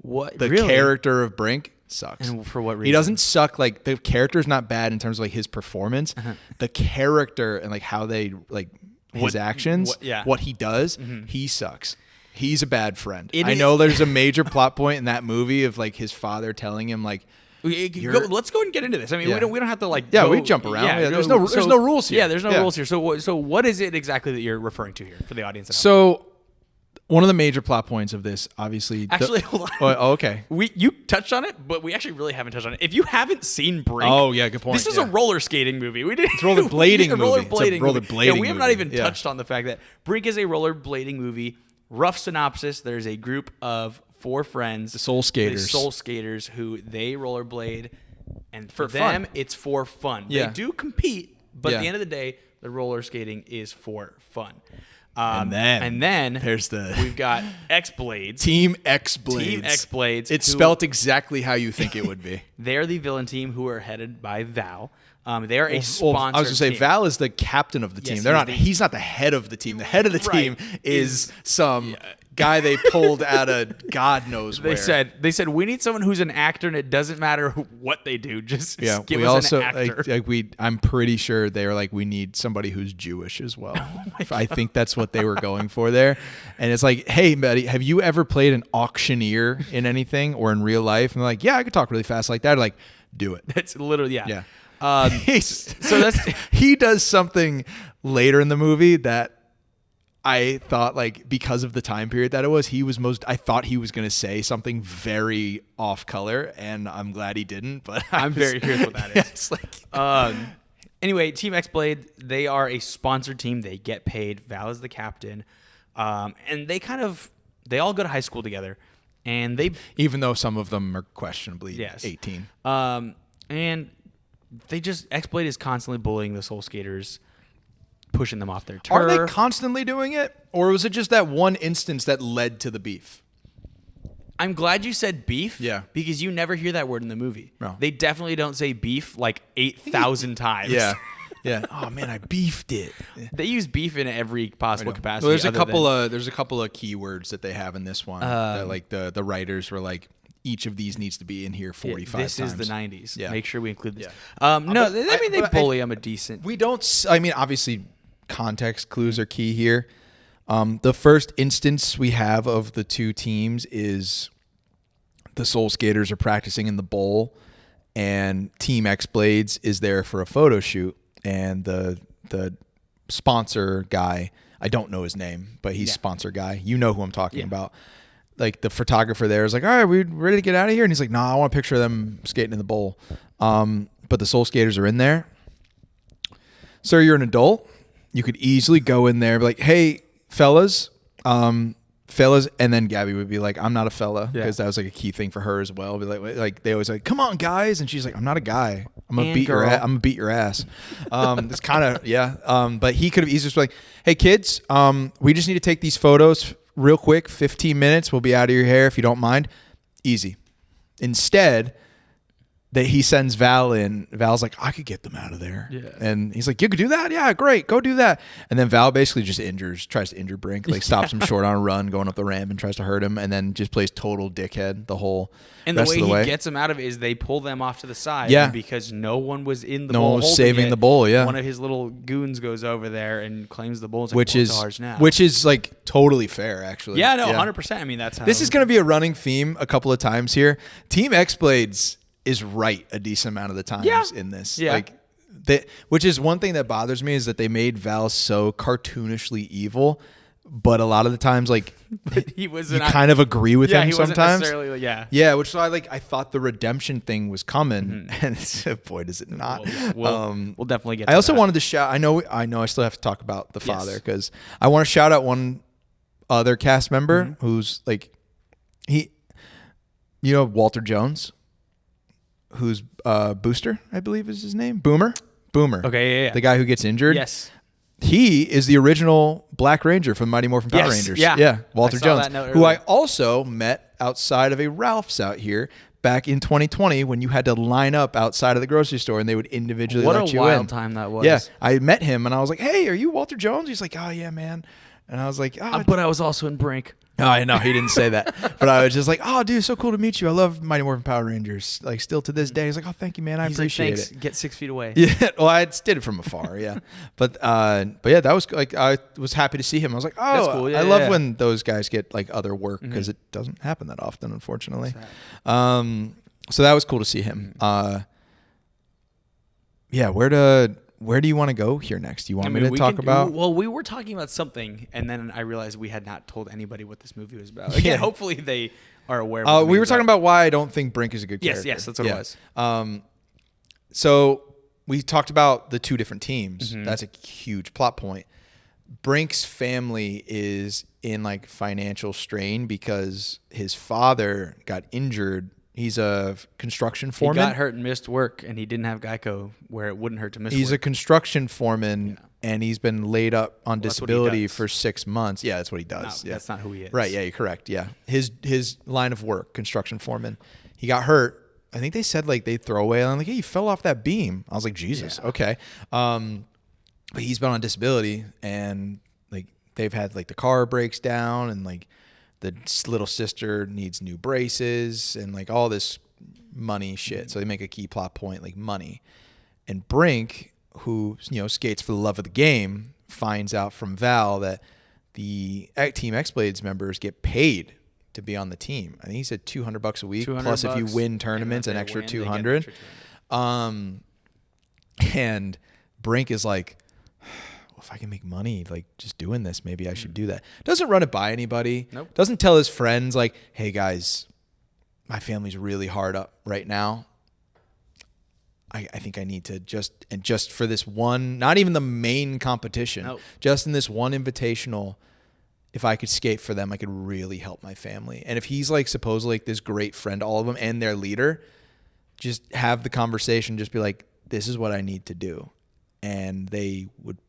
What? The really? character of Brink sucks. And for what reason? He doesn't suck. Like the character's not bad in terms of like his performance. The character and like how they like his actions, what he does, he sucks. He's a bad friend. I know there's a major plot point in that movie of like his father telling him like, Let's go and get into this. I mean, Yeah. we don't have to like. Yeah, go- we jump around. Yeah, there's no rules here. Yeah, there's no Yeah. rules here. So what is it exactly that you're referring to here for the audience? At home? So one of the major plot points of this, obviously. Actually, hold on. Oh, okay. You touched on it, but we actually really haven't touched on it. If you haven't seen Brink, Oh, yeah, good point, This is yeah. a roller skating movie. We didn't. It's a rollerblading a movie. It's a rollerblading movie. rollerblading Yeah, we have not movie. even Yeah. touched on the fact that Brink is a rollerblading movie. Rough synopsis: there's a group of four friends, The Soul Skaters. the Soul Skaters, who they rollerblade, and for For them, fun. it's for fun. Yeah. They do compete, but at the Yeah. end of the day, the roller skating is for fun. And then there's the we've got X Blades. Team X Blades. Team X Blades. It's who- spelt exactly how you think it would be. They're the villain team who are headed by Val. They are a sponsor. I was gonna say team. Val is the captain of the team. Yes, They're not. he's He's not the head of the team. The head of the Right. team is some guy they pulled out of God knows where. They said we need someone who's an actor, and it doesn't matter what they do. Just give we us also an actor. I'm pretty sure they were like, we need somebody who's Jewish as well. I think that's what they were going for there. And it's like, hey, buddy, have you ever played an auctioneer in anything or in real life? And they're like, yeah, I could talk really fast like that. Like, do it. That's literally Yeah. So that's He does something later in the movie that I thought, like, because of the time period that it was, I thought he was going to say something very off color, and I'm glad he didn't, but I'm very curious what that is. It's like, anyway, Team X Blade, they are a sponsored team. They get paid. Val is the captain. And they all go to high school together. And even though some of them are questionably 18. And they just, X Blade is constantly bullying the Soul Skaters, pushing them off their turf. Are they constantly doing it? Or was it just that one instance that led to the beef? I'm glad you said beef. Yeah. Because you never hear that word in the movie. No. They definitely don't say beef like 8,000 times. Yeah. Yeah. Oh man, I beefed it. They use beef in every possible capacity. Well, there's a couple of keywords that they have in this one. That, like the writers were like, each of these needs to be in here 45 This times. is the 90s. Yeah. Make sure we include this. Yeah. No, they bully them a decent. We don't. I mean, obviously, context clues are key here. The first instance we have of the two teams is the Soul Skaters are practicing in the bowl, and Team X Blades is there for a photo shoot, and the sponsor guy, I don't know his name, but he's sponsor guy. You know who I'm talking about. Like the photographer there is like, all right, we ready to get out of here? And he's like, nah, I want a picture of them skating in the bowl. But the Soul Skaters are in there. Sir, you're an adult. You could easily go in there and be like, hey, fellas. And then Gabby would be like, I'm not a fella, because that was like a key thing for her as well. Be like they always like, come on, guys. And she's like, I'm not a guy. I'm gonna beat your ass. I'm gonna beat your ass. It's kind of but he could have easily just been like, hey kids, we just need to take these photos real quick, 15 minutes. We'll be out of your hair if you don't mind. Easy. Instead, that he sends Val in. Val's like, I could get them out of there. Yeah. And he's like, you could do that? Yeah, great. Go do that. And then Val basically just tries to injure Brink, like stops him short on a run, going up the ramp and tries to hurt him, and then just plays total dickhead the whole rest of the way. And the way he gets them out of it is they pull them off to the side. Yeah. And because no one was in the bowl. No one was holding saving it, the bowl, yeah. One of his little goons goes over there and claims the bowl. Which is like totally fair, actually. Yeah, no, 100%. I mean, that's how. This is going to be a running theme a couple of times here. Team X Blades is right a decent amount of the times in this. Yeah. Like which is one thing that bothers me, is that they made Val so cartoonishly evil, but a lot of the times, like, he was you kind of agree with him he sometimes. Wasn't necessarily, yeah, which is why I thought the redemption thing was coming, and boy, does it not. We'll definitely get to I also that. wanted to shout, I know I still have to talk about the father, because I want to shout out one other cast member who's like, Walter Jones, who's Booster, I believe is his name. Boomer. Okay, yeah. The guy who gets injured. Yes. He is the original Black Ranger from Mighty Morphin Power Rangers. Yeah. Walter I saw Jones, that note who I earlier. also met outside of a Ralph's out here back in 2020, when you had to line up outside of the grocery store and they would individually What let a you wild in. time that was. Yeah, I met him and I was like, hey, are you Walter Jones? He's like, oh yeah, man. And I was like, But I was also in Brink. Oh, I know he didn't say that, but I was just like, "Oh, dude, so cool to meet you. I love Mighty Morphin Power Rangers. Like, still to this day." He's like, "Oh, thank you, man. I appreciate it." Get 6 feet away. Yeah, well, I did it from afar, yeah, but yeah, that was like, I was happy to see him. I was like, "Oh, That's cool. Yeah, I love yeah. when those guys get like other work, because it doesn't happen that often, unfortunately." So that was cool to see him. Yeah, where do you want to go here next? You want me to talk about? Well, we were talking about something, and then I realized we had not told anybody what this movie was about. Again, hopefully they are aware of what the we were movie's talking about why I don't think Brink is a good character. Yes, that's what it was. So we talked about the two different teams. That's a huge plot point. Brink's family is in like financial strain because his father got injured. He's a construction foreman. He got hurt and missed work, and he didn't have Geico where it wouldn't hurt to miss He's work. a construction foreman, and he's been laid up on That's what he disability does. for 6 months. Yeah, that's what he does. No, yeah. That's not who he is. Right, yeah, you're correct. Yeah. His line of work, construction foreman. He got hurt I think they said like they throw away. And I'm like, hey, you fell off that beam. I was like, Jesus, okay. But he's been on disability, and like they've had like the car breaks down, and like the little sister needs new braces, and like all this money shit. So they make a key plot point like money. And Brink, who skates for the love of the game, finds out from Val that the Team X-Blades members get paid to be on the team. I think he said $200 a week, plus if you win tournaments, an extra 200. And Brink is like, well, if I can make money like just doing this, maybe I should do that. Doesn't run it by anybody. Nope. Doesn't tell his friends like, hey guys, my family's really hard up right now. I think I need to just for this one, not even the main competition, Nope. just in this one invitational, if I could skate for them, I could really help my family. And if he's like supposedly like this great friend to all of them and their leader, just have the conversation, just be like, this is what I need to do. And they would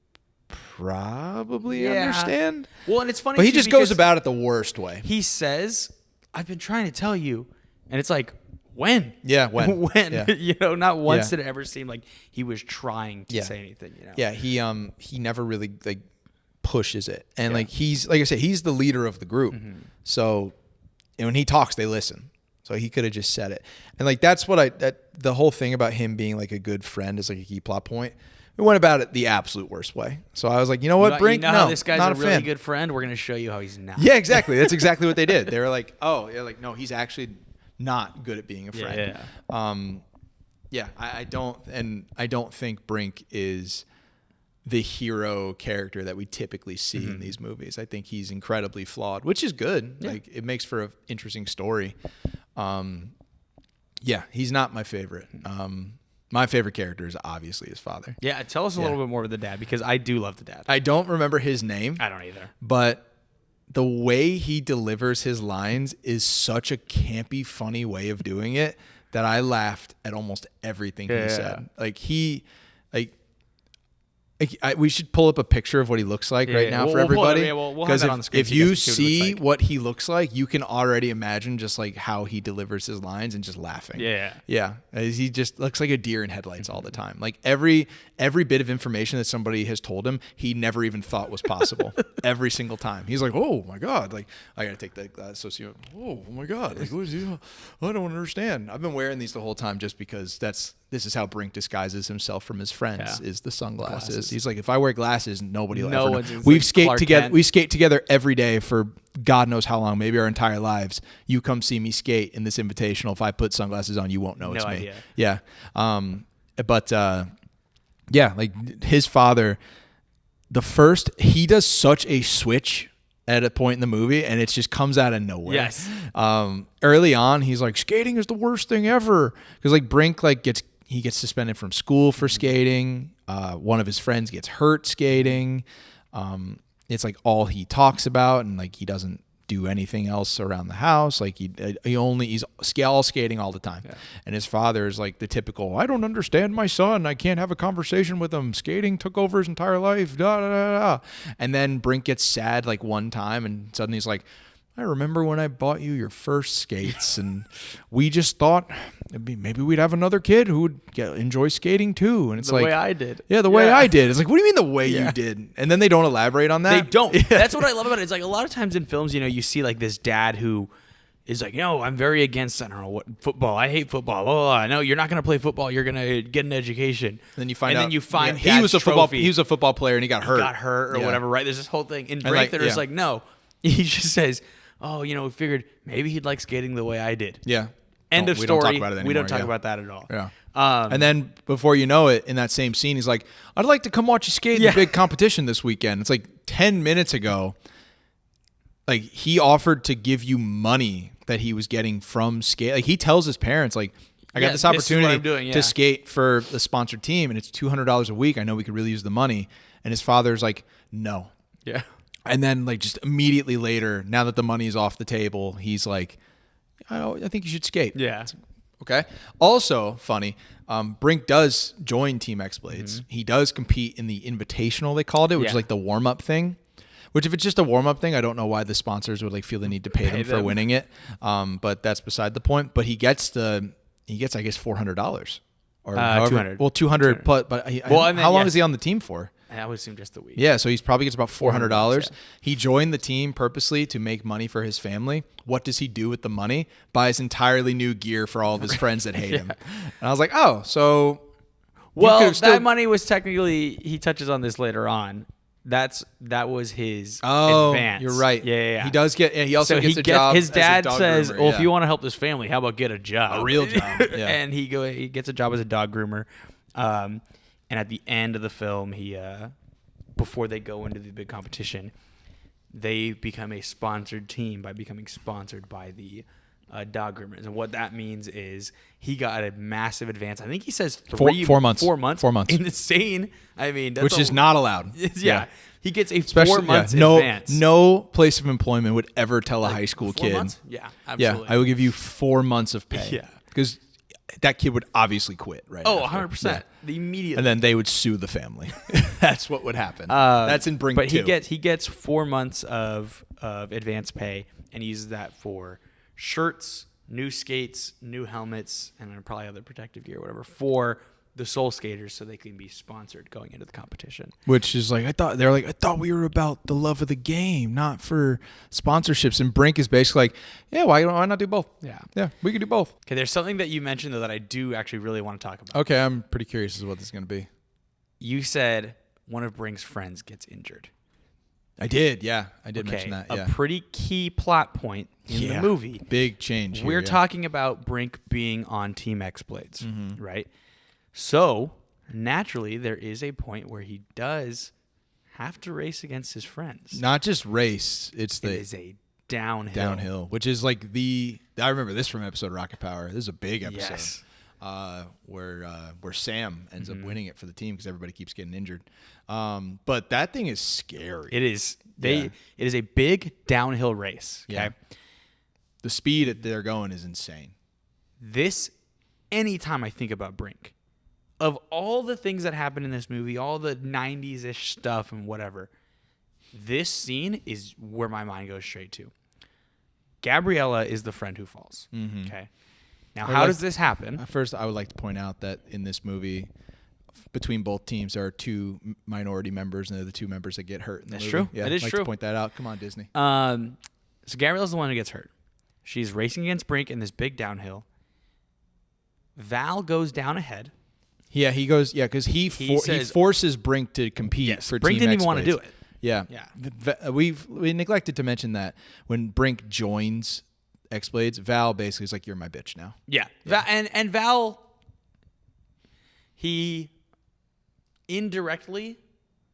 probably understand. Well, and it's funny, but he too, just goes because about it the worst way. he says, I've been trying to tell you. And it's like, when? Yeah, when? When? Yeah. Not once Yeah. did it ever seem like he was trying to say anything. Yeah, he never really like pushes it. And like he's, like I said, he's the leader of the group. Mm-hmm. So and when he talks, they listen. So he could have just said it. And like that's what the whole thing about him being like a good friend is like a key plot point. We went about it the absolute worst way. So I was like, you know what, Brink? how No, this guy's not a really fan. good friend. We're going to show you how he's not. Yeah, exactly. That's exactly what they did. They were like, oh, yeah, like, no, he's actually not good at being a friend. I don't think Brink is the hero character that we typically see in these movies. I think he's incredibly flawed, which is good. Yeah. Like it makes for an interesting story. He's not my favorite. My favorite character is obviously his father. Yeah, tell us a little bit more of the dad, because I do love the dad. I don't remember his name. I don't either. But the way he delivers his lines is such a campy, funny way of doing it that I laughed at almost everything he said. Like we should pull up a picture of what he looks like right now for everybody. We'll have that on the screen. If so you you guys can see what what he looks like, you can already imagine just like how he delivers his lines and just laughing. Yeah. He just looks like a deer in headlights all the time. Like every bit of information that somebody has told him, he never even thought was possible. Every single time. He's like, oh my God. Like, I got to take that socio. Oh my God. Like, what is he? I don't understand. I've been wearing these the whole time just because this is how Brink disguises himself from his friends, is the sunglasses. He's like, if I wear glasses, nobody will ever know. We skate together every day for God knows how long, maybe our entire lives. You come see me skate in this invitational. If I put sunglasses on, you won't know it's me. Idea. Yeah. Like his father, he does such a switch at a point in the movie, and it just comes out of nowhere. Yes. Early on, he's like, skating is the worst thing ever. Because like Brink gets suspended from school for skating. One of his friends gets hurt skating. It's like all he talks about, and like he doesn't do anything else around the house. Like he's all skating all the time. Yeah. And his father is like the typical, I don't understand my son. I can't have a conversation with him. Skating took over his entire life. Da, da, da, da. And then Brink gets sad like one time, and suddenly he's like, I remember when I bought you your first skates, and we just thought maybe we'd have another kid who would enjoy skating too. And it's the way I did. Yeah, the way I did. It's like, what do you mean the way you did? And then they don't elaborate on that. They don't. Yeah. That's what I love about it. It's like a lot of times in films, you see like this dad who is like, I'm very against, I don't know what, football. I hate football. Blah, blah, blah. No, you're not going to play football. You're going to get an education. And then you find he was a football player and he got hurt. Or whatever, right? There's this whole thing. In Brink, there's like, no. He just says, we figured maybe he'd like skating the way I did. Yeah. End of story. We don't talk about it anymore. We don't talk about that at all. Yeah. And then before you know it, in that same scene, he's like, I'd like to come watch you skate in a big competition this weekend. It's like 10 minutes ago, like he offered to give you money that he was getting from skate. Like he tells his parents, like, I got this opportunity to skate for the sponsored team, and it's $200 a week. I know we could really use the money. And his father's like, no. Yeah. And then like just immediately later, now that the money is off the table, he's like, I think you should skate. Yeah. Okay. Also funny, Brink does join Team X-Blades. Mm-hmm. He does compete in the Invitational, they called it, which is like the warm-up thing. Which if it's just a warm-up thing, I don't know why the sponsors would like feel the need to pay them for winning it. But that's beside the point. But he gets he gets, I guess, $400 or 200. Well, 200 plus. But And then, how long yes. is he on the team for? I would assume just the week. Yeah, so he's probably gets about $400. yeah. He joined the team purposely to make money for his family. What does he do with the money? Buys entirely new gear for all of his friends that hate him. And I was like, oh, so Well, could've that money was technically, he touches on this later on. That was his advance. You're right. Yeah. He does get. He also So gets a job. his as a dad dog says, groomer, "Well, yeah. if you want to help this family, how about get a job, A real job." Yeah. And he gets a job as a dog groomer. And at the end of the film, he before they go into the big competition, they become a sponsored team by becoming sponsored by the dog groomers. And what that means is he got a massive advance. I think he says 4 months. 4 months. 4 months. Insane. I mean, that's which is not allowed. Yeah. He gets a Especially 4 months no advance. no place of employment would ever tell a high school 4 kid. months? Yeah, Yeah, absolutely. I will give you 4 months of pay. Yeah. because that kid would obviously quit right. Oh, after. 100%. Yeah. Immediately. And then they would sue the family. That's what would happen. That's in Brink But too. he gets 4 months of advance pay, and he uses that for shirts, new skates, new helmets, and then probably other protective gear, whatever, for the Soul Skaters, so they can be sponsored going into the competition. Which is like, I thought we were about the love of the game, not for sponsorships. And Brink is basically like, yeah, why not do both? Yeah, we could do both. Okay, there's something that you mentioned though that I do actually really want to talk about. Okay, I'm pretty curious as to what this is going to be. You said one of Brink's friends gets injured. I did, yeah, I did mention that. Yeah, A pretty key plot point in the movie. Big change. Here, We're yeah. talking about Brink being on Team X Blades, Mm-hmm. right? So naturally, there is a point where he does have to race against his friends. Not just race; it's It the is a downhill. downhill, which is like I remember this from episode Rocket Power. This is a big episode. Yes. Where Sam ends up winning it for the team because everybody keeps getting injured. But that thing is scary. It is. Yeah. It is a big downhill race. Okay. Yeah. The speed that they're going is insane. Anytime I think about Brink, of all the things that happen in this movie, all the 90s-ish stuff and whatever, this scene is where my mind goes straight to. Gabriella is the friend who falls. Mm-hmm. Okay. Now, how does this happen? First, I would like to point out that in this movie, between both teams, there are two minority members, and they're the two members that get hurt in the That's movie. true. Yeah, That is I'd like true. to point that out. Come on, Disney. So Gabriella's the one who gets hurt. She's racing against Brink in this big downhill. Val goes down ahead. Yeah, he goes. Yeah, because he says- forces Brink to compete Yes, for Brink Team didn't even want to X-Blades. do it. Yeah, Yeah. We neglected to mention that when Brink joins X Blades, Val basically is like, "You're my bitch now." Yeah. And Val, he indirectly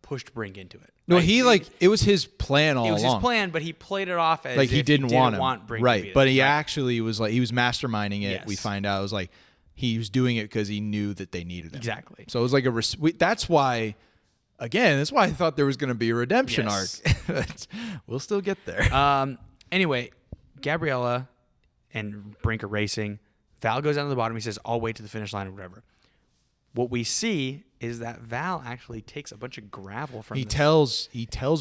pushed Brink into it. No, right? it was his plan all It was along. his plan, but he played it off as Like if he didn't want him. Brink to right, be but there. he Right. actually was like he was masterminding it. Yes. We find out it was like he was doing it because he knew that they needed him. Exactly. So it was like that's why. Again, that's why I thought there was going to be a redemption Yes. arc. We'll still get there. Anyway, Gabriella and Brink are racing. Val goes down to the bottom. He says, "I'll wait to the finish line," or whatever. What we see is that Val actually takes a bunch of gravel from He tells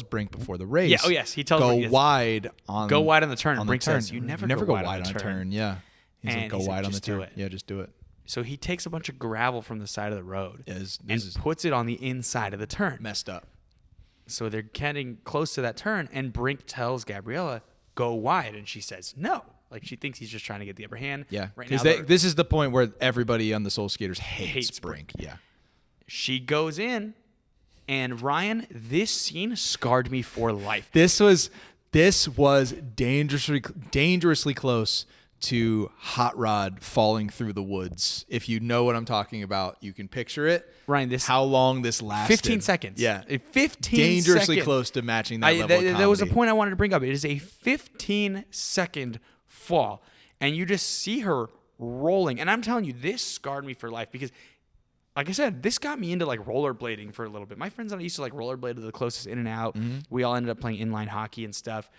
Brink before the race. Yeah, oh, yes, he tells go Brink, yes. wide on Go wide on the turn. on Brink the turn. says, "You never go wide wide on a turn." Yeah, he's And like, go he's like, wide on the "Just do turn. it." Yeah, just do it. So he takes a bunch of gravel from the side of the road This and is puts it on the inside of the turn. messed up. So they're getting close to that turn, and Brink tells Gabriella, "Go wide," and she says no. Like she thinks he's just trying to get the upper hand. Yeah, Right now, because this is the point where everybody on the Soul Skaters hates Brink. Brink. Yeah. she goes in, and Ryan, this scene scarred me for life. This was dangerously close to Hot Rod falling through the woods. If you know what I'm talking about, you can picture it. Ryan, how long this lasted? 15 seconds. Yeah, 15 dangerously seconds. close to matching that level of comedy. There was a point I wanted to bring up. It is a 15-second fall, and you just see her rolling. And I'm telling you, this scarred me for life because, like I said, this got me into like rollerblading for a little bit. My friends and I used to like rollerblade to the closest in and out. Mm-hmm. We all ended up playing inline hockey and stuff.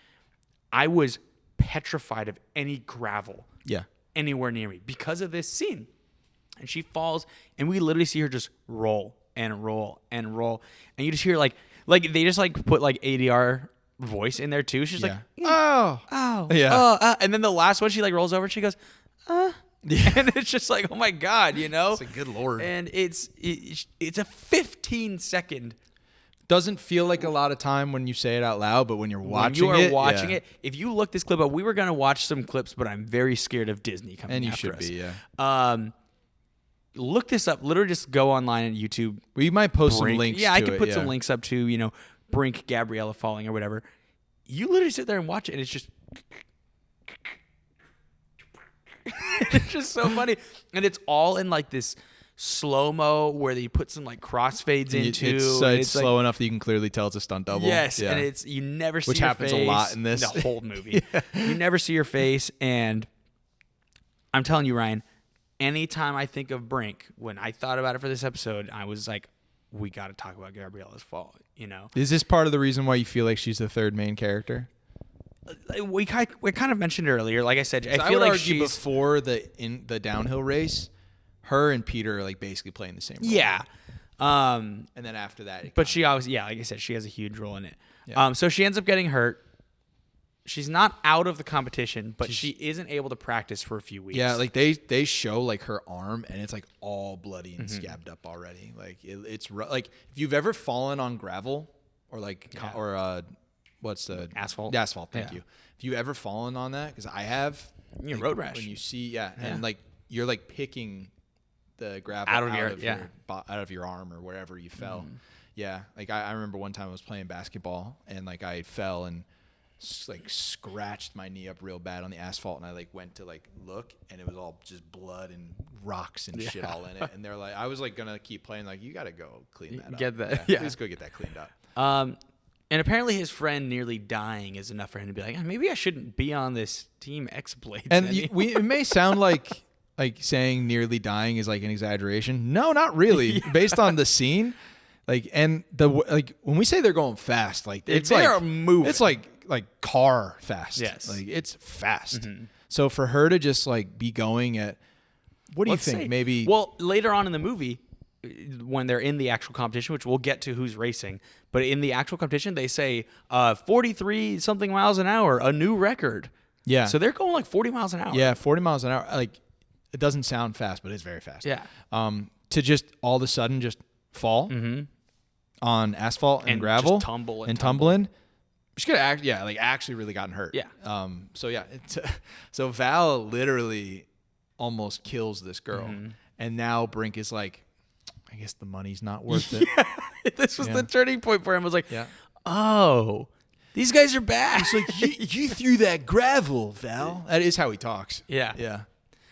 I was petrified of any gravel Yeah. anywhere near me because of this scene. And she falls, and we literally see her just roll and roll and roll. And you just hear like they just like put like ADR voice in there too. She's like, Oh. oh, Yeah. and then the last one, she like rolls over and she goes, And it's just like, oh my God, you know? It's like, good Lord. And it's a 15-second. Doesn't feel like a lot of time when you say it out loud, but when you're watching When you are it, watching yeah. it, if you look this clip up, we were going to watch some clips, but I'm very scared of Disney coming And you after should us. be, yeah. Look this up. Literally just go online on YouTube. We might post some Brink. links. Yeah, I to could it, put some links up to, you know, Brink, Gabriella falling or whatever. You literally sit there and watch it, and it's just... it's just so funny. And it's all in like this slow-mo where they put some like crossfades into. It's and slow like, enough that you can clearly tell it's a stunt double. yes, Yeah. and it's you never see Which your happens a face lot in this. the whole movie. You never see your face, and I'm telling you, Ryan, anytime I think of Brink, when I thought about it for this episode, I was like, we got to talk about Gabriella's fall, you know? Is this part of the reason why you feel like she's the third main character? We kind of mentioned it earlier. Like I said, I I feel would like argue she's... before the downhill race, her and Peter are like basically playing the same role. Yeah. And then after that, But she always, yeah, like I said, she has a huge role in it. Yeah. So she ends up getting hurt. She's not out of the competition, but she isn't able to practice for a few weeks. yeah, like they show like her arm and it's like all bloody and Mm-hmm. scabbed up already. Like it's like if you've ever fallen on gravel or like what's the Asphalt. Asphalt. Thank Yeah. you. If you ever fallen on that, because I have. You like, road rash. when you see and like you're like picking the gravel Out of your- out of your arm or wherever you fell. Mm-hmm. Yeah, like I remember one time I was playing basketball and like I fell and like scratched my knee up real bad on the asphalt, and I like went to like look, and it was all just blood and rocks and shit all in it. And they're like, I was like gonna keep playing, like you gotta go clean that up. Get that- yeah. Please go get that cleaned up. And apparently his friend nearly dying is enough for him to be like, maybe I shouldn't be on this team X-Blades. And anymore." it may sound like saying nearly dying is like an exaggeration. No, not really. Based on the scene, like and like when we say they're going fast, like it's they like are moving. It's like car fast. Yes. like it's fast. So for her to just like be going at, what do Let's you think? say- Maybe Well, later on in the movie, when they're in the actual competition, which we'll get to who's racing, but in the actual competition, they say 43 something miles an hour, a new record. yeah. So they're going like 40 miles an hour. Yeah, 40 miles an hour. Like it doesn't sound fast, but it's very fast. Yeah. To just all of a sudden just fall on asphalt and And gravel just tumble and tumbling. She could actually really gotten hurt. Yeah. So yeah, so Val literally almost kills this girl, and now Brink is like, I guess the money's not worth it. This was Yeah. the turning point for him. Was like, Yeah. oh, these guys are bad. It's like you threw that gravel, Val. That is how he talks. Yeah. Yeah.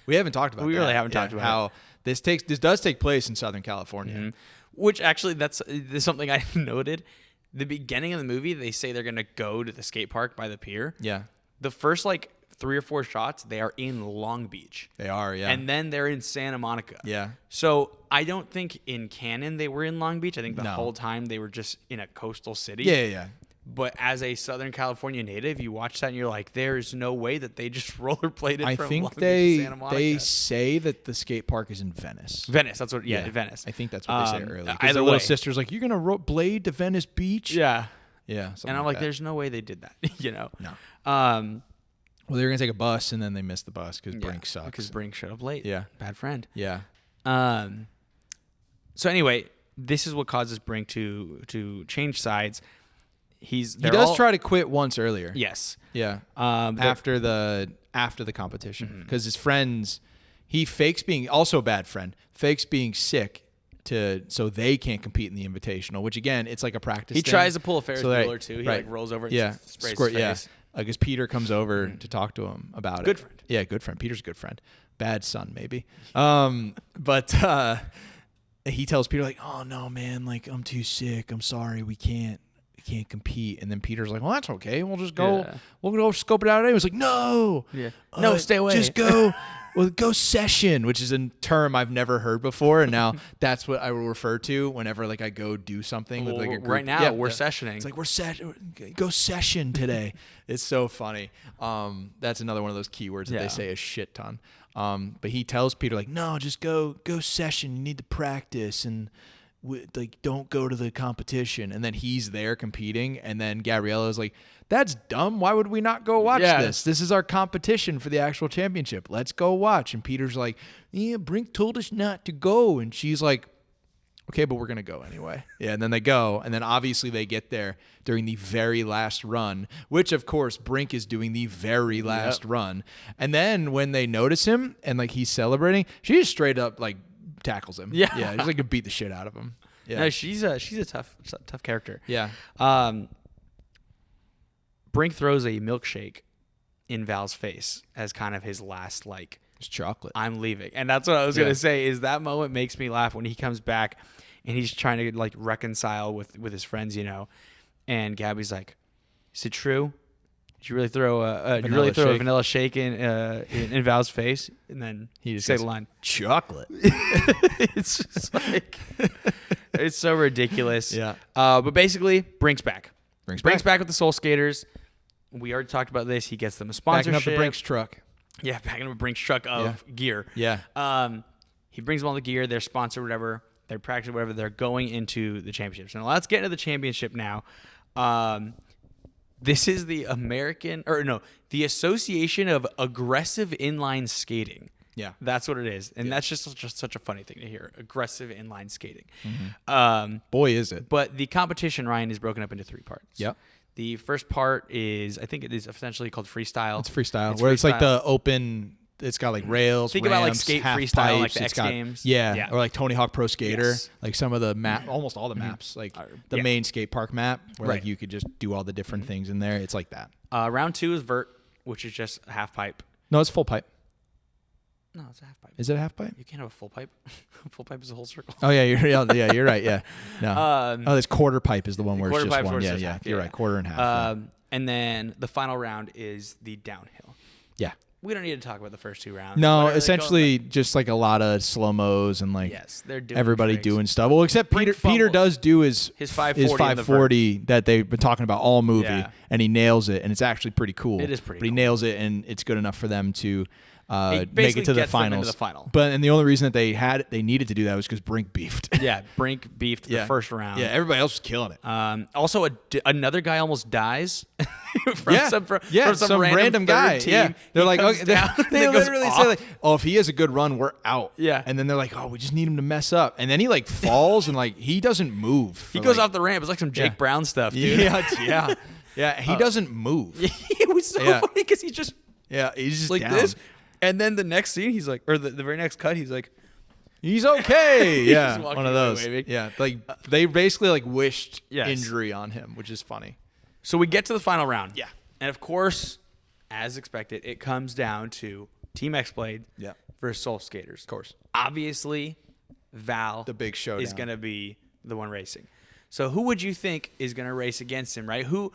We haven't talked about We that. really haven't talked about how this does take place in Southern California. Which actually, that's something I noted. The beginning of the movie, they say they're gonna go to the skate park by the pier. Yeah. The first like 3 or 4 shots, they are in Long Beach. They are, yeah. And then they're in Santa Monica. Yeah. So I don't think in canon they were in Long Beach. I think the No. whole time they were just in a coastal city. Yeah. But as a Southern California native, you watch that and you're like, there's no way that they just rollerbladed I from think Long Beach to Santa Monica. they say that the skate park is in Venice. Venice. That's what. Yeah, Venice. I think that's what they say earlier. Because Either their way. little sister's like, "You're gonna blade to Venice Beach?" Yeah. yeah. something And I'm like, that. there's no way they did that. You know. No. Well, they were gonna take a bus, and then they missed the bus because Brink sucks. Because Brink showed up late. Yeah. Bad friend. yeah. So anyway, this is what causes Brink to change sides. He does try to quit once earlier. Yes. Yeah. They're- After the competition, because his friends, he fakes being also a bad friend, fakes being sick so they can't compete in the invitational. Which again, it's like a practice. He thing. tries to pull a Ferris So they- Bueller too. He right. like rolls over and Yeah, sprays squirt. his Yeah, face. because Peter comes over to talk to him about it. Good friend. Yeah, good friend. Peter's a good friend. Bad son, maybe. But he tells Peter like, "Oh no, man, like I'm too sick. I'm sorry, we can't compete." And then Peter's like, "Well, that's okay. We'll just go. Yeah. We'll go scope it out." He was like, "No, Yeah. No, stay away. Just go." Well, go session, which is a term I've never heard before, and now that's what I will refer to whenever like I go do something with like a group. Right now, Yeah, we're yeah. sessioning. It's like go session today. It's so funny. That's another one of those keywords that Yeah. they say a shit ton. But he tells Peter like, no, just go session. You need to practice, and like, don't go to the competition. And then he's there competing. And then Gabriella's like, that's dumb. Why would we not go watch this? This is our competition for the actual championship. Let's go watch. And Peter's like, yeah, Brink told us not to go. And she's like, okay, but we're going to go anyway. Yeah, and then they go. And then obviously they get there during the very last run, which, of course, Brink is doing the very last run. And then when they notice him and, like, he's celebrating, she just straight up, like, tackles him. Yeah, just like to beat the shit out of him. Yeah, No, she's a tough character. Yeah. Brink throws a milkshake in Val's face as kind of his last, like, It's chocolate. I'm leaving. And that's what I was going to say, is that moment makes me laugh when he comes back and he's trying to, like, reconcile with his friends, you know. And Gabby's like, is it true? Did you really throw a vanilla shake in Val's face? And then He just say goes, the line, chocolate. it's just like, it's so ridiculous. Yeah. But basically, Brink's back. Brink's back with the Soul Skaters. We already talked about this. He gets them a sponsorship. Backing up the Brink's truck. Yeah, backing up a Brink's truck of gear. Yeah. He brings them all the gear. They're sponsored, whatever. They're practicing, whatever. They're going into the championship. So now let's get into the championship now. This is the the Association of Aggressive Inline Skating. Yeah. That's what it is. And that's just such a funny thing to hear. Aggressive inline skating. Boy, is it. But the competition, Ryan, is broken up into 3 parts. Yep. The first part is, I think it is essentially called freestyle. It's freestyle. It's like the open, it's got like rails, Think ramps, about like skate half freestyle, pipes. like the It's X got- Games. Yeah. Or like Tony Hawk Pro Skater. Yes. Like some of the almost all the maps. Like the yeah. main skate park map where Right. like you could just do all the different things in there. It's like that. Round 2 is vert, which is just a half pipe. No, it's full pipe. No, it's a half pipe. Is it a half pipe? You can't have a full pipe. A full pipe is a whole circle. Oh yeah, you're right. Yeah. No. This quarter pipe is the one where it's Quarter just pipe's one. where it's Yeah, just yeah. half, You're yeah. right. Quarter and half. Yeah. And then the final round is the downhill. Yeah. We don't need to talk about the first 2 rounds. No, What are they essentially just like a lot of slow mos and like Yes, they're doing everybody tricks. doing stuff. Well, except Brink Peter fumbled. does do his 540 in the 540 that they've been talking about all movie, Yeah. and he nails it, and it's actually pretty cool. It is pretty But he cool. nails it, and it's good enough for them to make basically it to the gets them into finals. the final. But and the only reason that they needed to do that was because Brink beefed. Yeah, Brink beefed the first round. Yeah, everybody else was killing it. Also, another guy almost dies from some random guy. team. Yeah, they're He like, comes okay, down and they it goes literally off. say like, oh, if he has a good run, we're out. Yeah. and then they're like, oh, we just need him to mess up, and then he like falls and like he doesn't move. He goes off the ramp. It's like some Jake Brown stuff, dude. Yeah. He doesn't move. It was so Yeah. funny because he just Yeah, he's just like down. this, and then the next scene, he's like, or the very next cut, he's like, He's okay. He's Yeah, just walking one of away those. waving. Yeah, like they basically like wished Yes. injury on him, which is funny. so we get to the final round. Yeah. And of course, as expected, it comes down to Team X-Blade Yeah. versus Soul Skaters. Of course. Obviously, Val The big showdown. is going to be the one racing. So who would you think is going to race against him, right? Who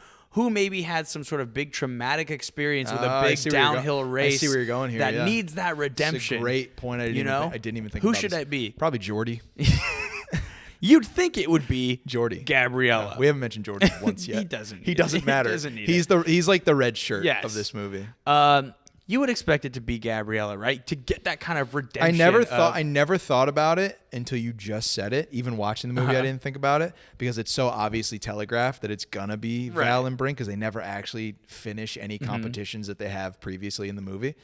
maybe had some sort of big traumatic experience with a I big see where you're downhill go- I race see where you're going here, that yeah. needs that redemption? It's a great point. I didn't even think Who about should this. that be? Probably Jordy. You'd think it would be Jordy. Gabriella. We haven't mentioned Jordy once yet. He doesn't. He doesn't He matter. doesn't need He's like the red shirt Yes. of this movie. You would expect it to be Gabriella, right? To get that kind of redemption. I never thought about it until you just said it. Even watching the movie, I didn't think about it because it's so obviously telegraphed that it's gonna be Val and Brink because they never actually finish any competitions that they have previously in the movie.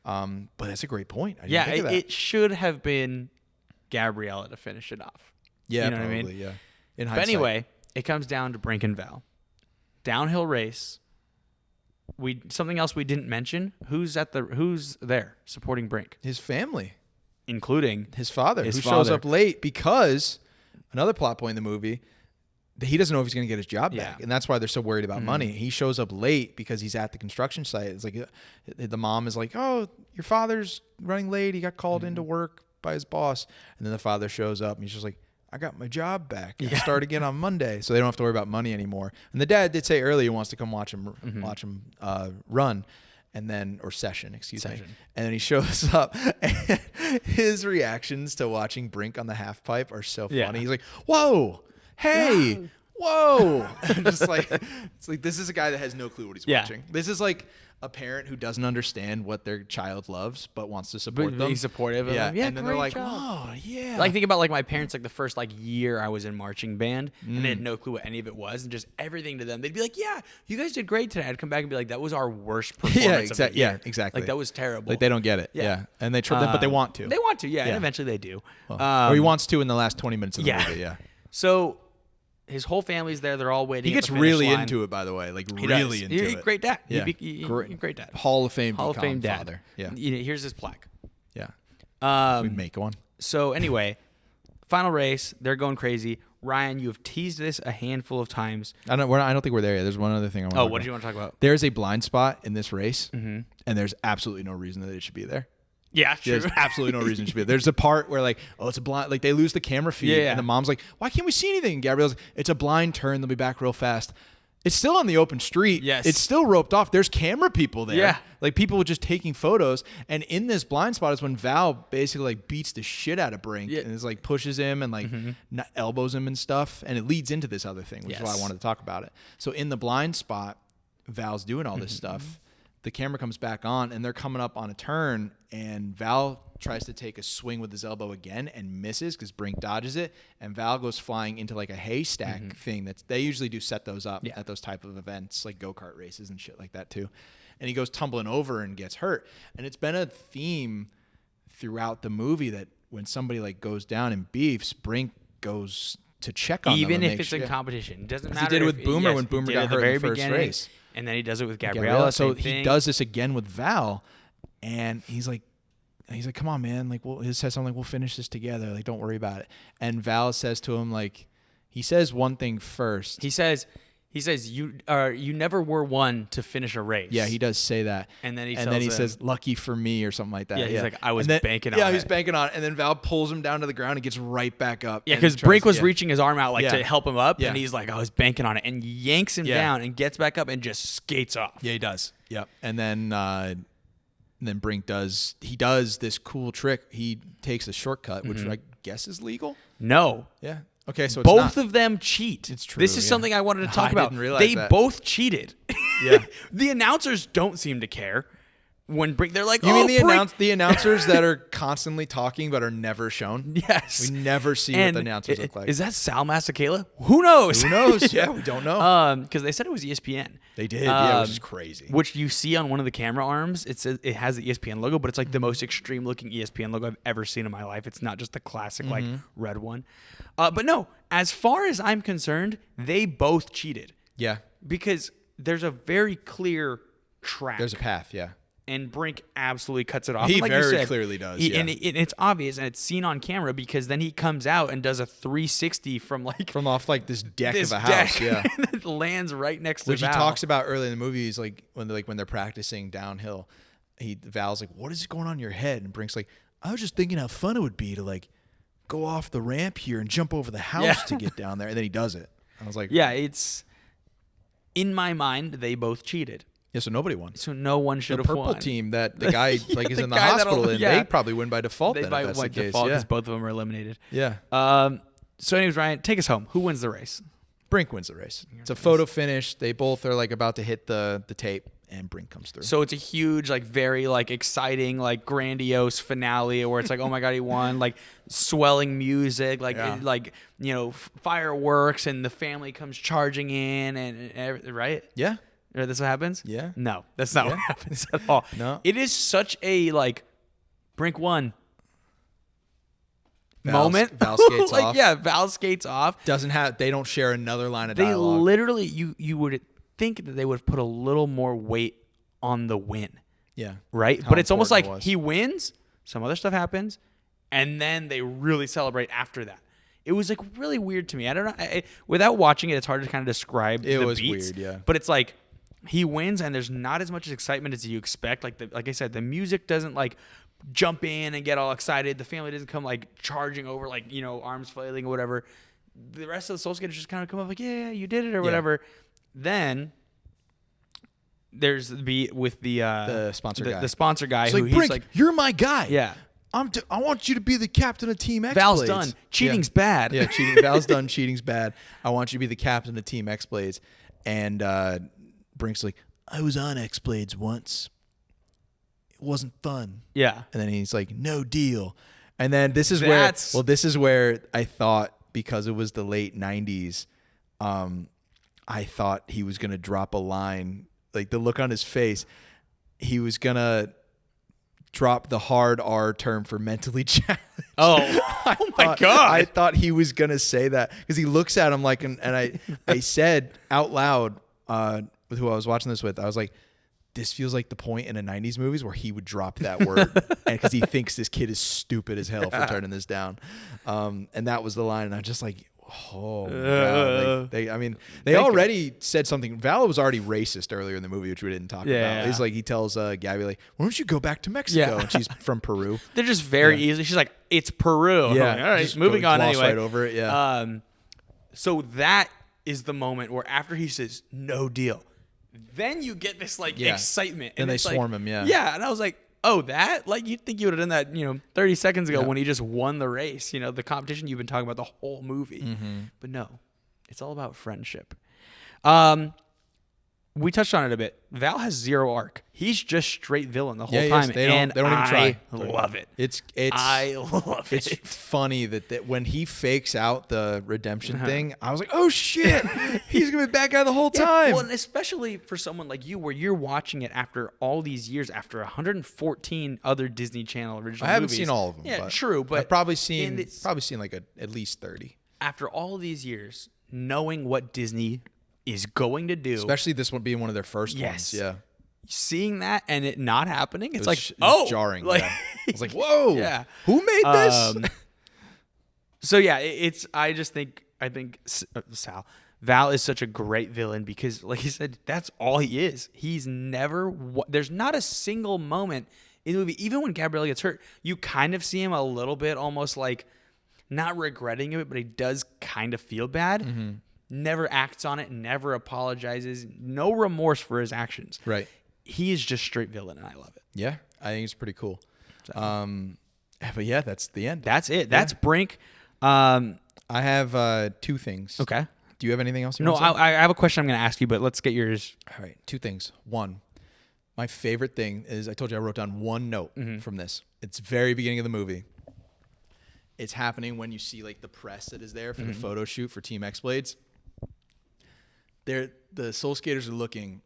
But that's a great point. I didn't think of that. it should have been Gabriella to finish it off. Yeah, You know what I probably. mean? Yeah. In But hindsight. anyway, it comes down to Brink and Val. Downhill race. Something else we didn't mention. Who's there supporting Brink, his family, including his father, His who shows father. up late because another plot point in the movie. He doesn't know if he's going to get his job back, and that's why they're so worried about money. He shows up late because he's at the construction site. It's like the mom is like, "Oh, your father's running late. He got called into work by his boss," and then the father shows up and he's just like, "I got my job back. I start again on Monday," so they don't have to worry about money anymore. And the dad did say earlier he wants to come watch him run. And then, or session, excuse me. And then he shows up, and his reactions to watching Brink on the half pipe are so funny. Yeah. He's like, "Whoa, hey, whoa. Just like, it's like, this is a guy that has no clue what he's Yeah. watching. This is like a parent who doesn't understand what their child loves, but wants to support But them. being supportive of Yeah. them. Yeah, And then they're great like, job. oh, yeah. Like, think about like my parents, like the first like year I was in marching band, and they had no clue what any of it was, and just everything to them. They'd be like, "Yeah, you guys did great today." I'd come back and be like, "That was our worst performance." yeah, of the exactly. year. Yeah, exactly. Like that was terrible. Like they don't get it. Yeah. Yeah. And they try, but they want to. They want to, yeah, Yeah. and eventually they do. Well, or he wants to in the last 20 minutes of the yeah. movie. Yeah. So his whole family's there. They're all waiting. He gets really into it, by the way. Like He really does. into He's it. a great dad. Yeah. Great dad. Hall of Fame Hall of DCOM Fame dad. father. Yeah. Here's his plaque. Yeah. We make one. So anyway, final race. They're going crazy. Ryan, you have teased this a handful of times. I don't think we're there yet. There's one other thing I want to Oh, talk what about. did you want to talk about? There's a blind spot in this race, and there's absolutely no reason that it should be there. Yeah, true. There's absolutely no reason it should be there. There's a part where like, oh, it's a blind, like they lose the camera feed, Yeah. and the mom's like, why can't we see anything? And Gabrielle's like, it's a blind turn. They'll be back real fast. It's still on the open street. Yes. It's still roped off. There's camera people there. Yeah. Like people just taking photos. And in this blind spot is when Val basically like beats the shit out of Brink Yeah. and is like pushes him and like elbows him and stuff. And it leads into this other thing, which is why I Yes. wanted to talk about it. So in the blind spot, Val's doing all this stuff. The camera comes back on and they're coming up on a turn and Val tries to take a swing with his elbow again and misses because Brink dodges it, and Val goes flying into like a haystack thing they usually do set those up at those type of events, like go-kart races and shit like that too. And he goes tumbling over and gets hurt. And it's been a theme throughout the movie that when somebody like goes down and beefs, Brink goes to check on them. Even and if make it's sure- in competition, it doesn't He matter. did it if- with Boomer when he Boomer did got it at the hurt in very the first beginning, race. and then he does it with Gabriella. Gabriella. So same he thing. does this again with Val, and he's like, come on, man. Like, he says something like, we'll finish this together. Like, don't worry about it. And Val says to him, like, he says one thing first. He says you never were one to finish a race. Yeah, he does say that. And then he says, lucky for me or something like that. Yeah, he's like, I was And then- banking on Yeah, it. he's banking on it. And then Val pulls him down to the ground and gets right back up. Yeah, and because tries Brink to- was yeah. reaching his arm out like Yeah. to help him up, Yeah. and he's like, I was banking on it, and yanks him Yeah. down and gets back up and just skates off. Yeah, he does. Yep. And then Brink does this cool trick. He takes a shortcut, which I guess is legal. No. Yeah. Okay, so it's Both not. of them cheat. It's true, This is yeah. something I wanted to talk I about. didn't realize They that. both cheated. Yeah. The announcers don't seem to care. When Brink, they're like, You oh, mean Brink. the announcers that are constantly talking but are never shown? Yes. We never see what the announcers look like. Is that Sal Masakela? Who knows? Who knows? Yeah, we don't know. Because they said it was ESPN. They did, yeah, which is crazy. Which you see on one of the camera arms. It says it has the ESPN logo, but it's like the most extreme looking ESPN logo I've ever seen in my life. It's not just the classic like red one. But no, as far as I'm concerned, they both cheated Yeah. because there's a very clear track. There's a path, yeah. And Brink absolutely cuts it off. He And like you very said, clearly does, And yeah. it's obvious, and it's seen on camera because then he comes out and does a 360 from like From off like this deck this of a house, deck, yeah. and it lands right next to Which he Val. talks about early in the movie is like when they're practicing downhill, Val's like, what is going on in your head? And Brink's like, I was just thinking how fun it would be to like go off the ramp here and jump over the house Yeah. to get down there. And then he does it. I was like, Yeah, it's in my mind they both cheated, yeah, so nobody won. so no one should The have purple won. team that the guy like is the in the guy hospital that'll- and yeah. they probably win by default. They Then, by if that's like the case. default Yeah. because both of them are eliminated. Yeah. So anyways, Ryan, take us home. Who wins the race? Brink wins the race. It's a photo finish. They both are like about to hit the tape, and Brink comes through. So it's a huge, like very like exciting, like grandiose finale where it's like, oh my god, he won! Like swelling music, like Yeah. like fireworks, and the family comes charging in, and right? Yeah. Or that's what happens? Yeah. No, that's not what Yeah. happens at all. No. It is such a like Brink won Val- moment. Val skates like, off. Yeah, Val skates off. They don't share another line of They dialogue. literally, you would think that they would have put a little more weight on the win, Yeah. right? How But it's almost like important it was. he wins, some other stuff happens, and then they really celebrate after that. It was like really weird to me. I don't know. Without watching it, it's hard to kind of describe It the was beats. weird, yeah. But it's like he wins, and there's not as much excitement as you expect. Like I said, the music doesn't like jump in and get all excited. The family doesn't come like charging over, like arms flailing or whatever. The rest of the Soul Skaters just kind of come up like, yeah, you did it or whatever. Then there's the beat with the sponsor guy. the sponsor guy It's who like, he's Brink, like, you're my guy. yeah. I want you to be the captain of Team X. Val's done. Cheating's bad. Yeah, cheating. Val's done. Cheating's bad. I want you to be the captain of Team X Blades. And Brink's like, I was on X Blades once. It wasn't fun. Yeah. And then he's like, no deal. And then this is where I thought, because it was the late 90s, I thought he was going to drop a line. Like the look on his face, he was going to drop the hard R term for mentally challenged. Oh my God. I thought he was going to say that because he looks at him like, and I said out loud with who I was watching this with, I was like, this feels like the point in a 90s movies where he would drop that word and because he thinks this kid is stupid as hell for turning this down. And that was the line. And I'm just like, oh, God. They already said something. Val was already racist earlier in the movie, which we didn't talk about. He's like, he tells Gabby, like, why don't you go back to Mexico? And she's from Peru. They're just very easy. She's like, it's Peru. Yeah. Like, all right, just moving on anyway. Right over it. Yeah. So that is the moment where after he says, no deal, then you get this like excitement. And they it's swarm like, him, yeah. Yeah, and I was like, oh, that? Like, you'd think you would have done that, 30 seconds ago when he just won the race, the competition you've been talking about the whole movie. Mm-hmm. But no, it's all about friendship. We touched on it a bit. Val has zero arc. He's just straight villain the whole time. They don't even try. I love it. I love it. It's funny that when he fakes out the redemption thing, I was like, oh shit, he's gonna be the bad guy the whole time. Well, and especially for someone like you, where you're watching it after all these years, after 114 other Disney Channel original movies. I haven't seen all of them. Yeah, true, but I've probably seen like at least 30. After all these years, knowing what Disney is going to do, especially this one being one of their first ones. Yeah, seeing that and it not happening, it's like jarring. Like, I was like, whoa, yeah, who made this? So yeah, I think Val is such a great villain because, like he said, that's all he is. He's never. There's not a single moment in the movie, even when Gabrielle gets hurt, you kind of see him a little bit, almost like not regretting it, but he does kind of feel bad. Mm-hmm. Never acts on it, never apologizes, no remorse for his actions. Right. He is just straight villain, and I love it. Yeah, I think it's pretty cool. But yeah, that's the end. That's it. That's Brink. I have 2 things. Okay. Do you have anything else? I have a question I'm going to ask you, but let's get yours. All right, 2 things. 1, my favorite thing is, I told you I wrote down 1 note from this. It's very beginning of the movie. It's happening when you see like the press that is there for the photo shoot for Team X Blades. The Soul Skaters are looking,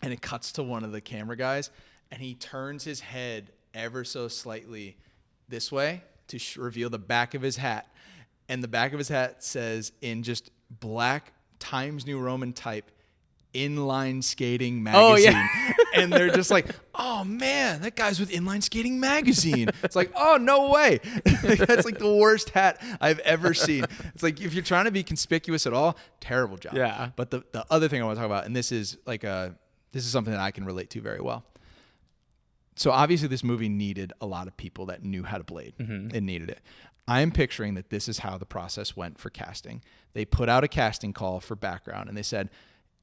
and it cuts to one of the camera guys, and he turns his head ever so slightly this way to reveal the back of his hat. And the back of his hat says in just black Times New Roman type, Inline Skating Magazine. Oh, yeah. And they're just like, oh man, that guy's with Inline Skating Magazine. It's like, oh, no way. That's like the worst hat I've ever seen. It's like, if you're trying to be conspicuous at all, terrible job. Yeah. But the other thing I want to talk about, and this is something that I can relate to very well. So obviously this movie needed a lot of people that knew how to blade. Mm-hmm. It needed it. I'm picturing that this is how the process went for casting. They put out a casting call for background, and they said,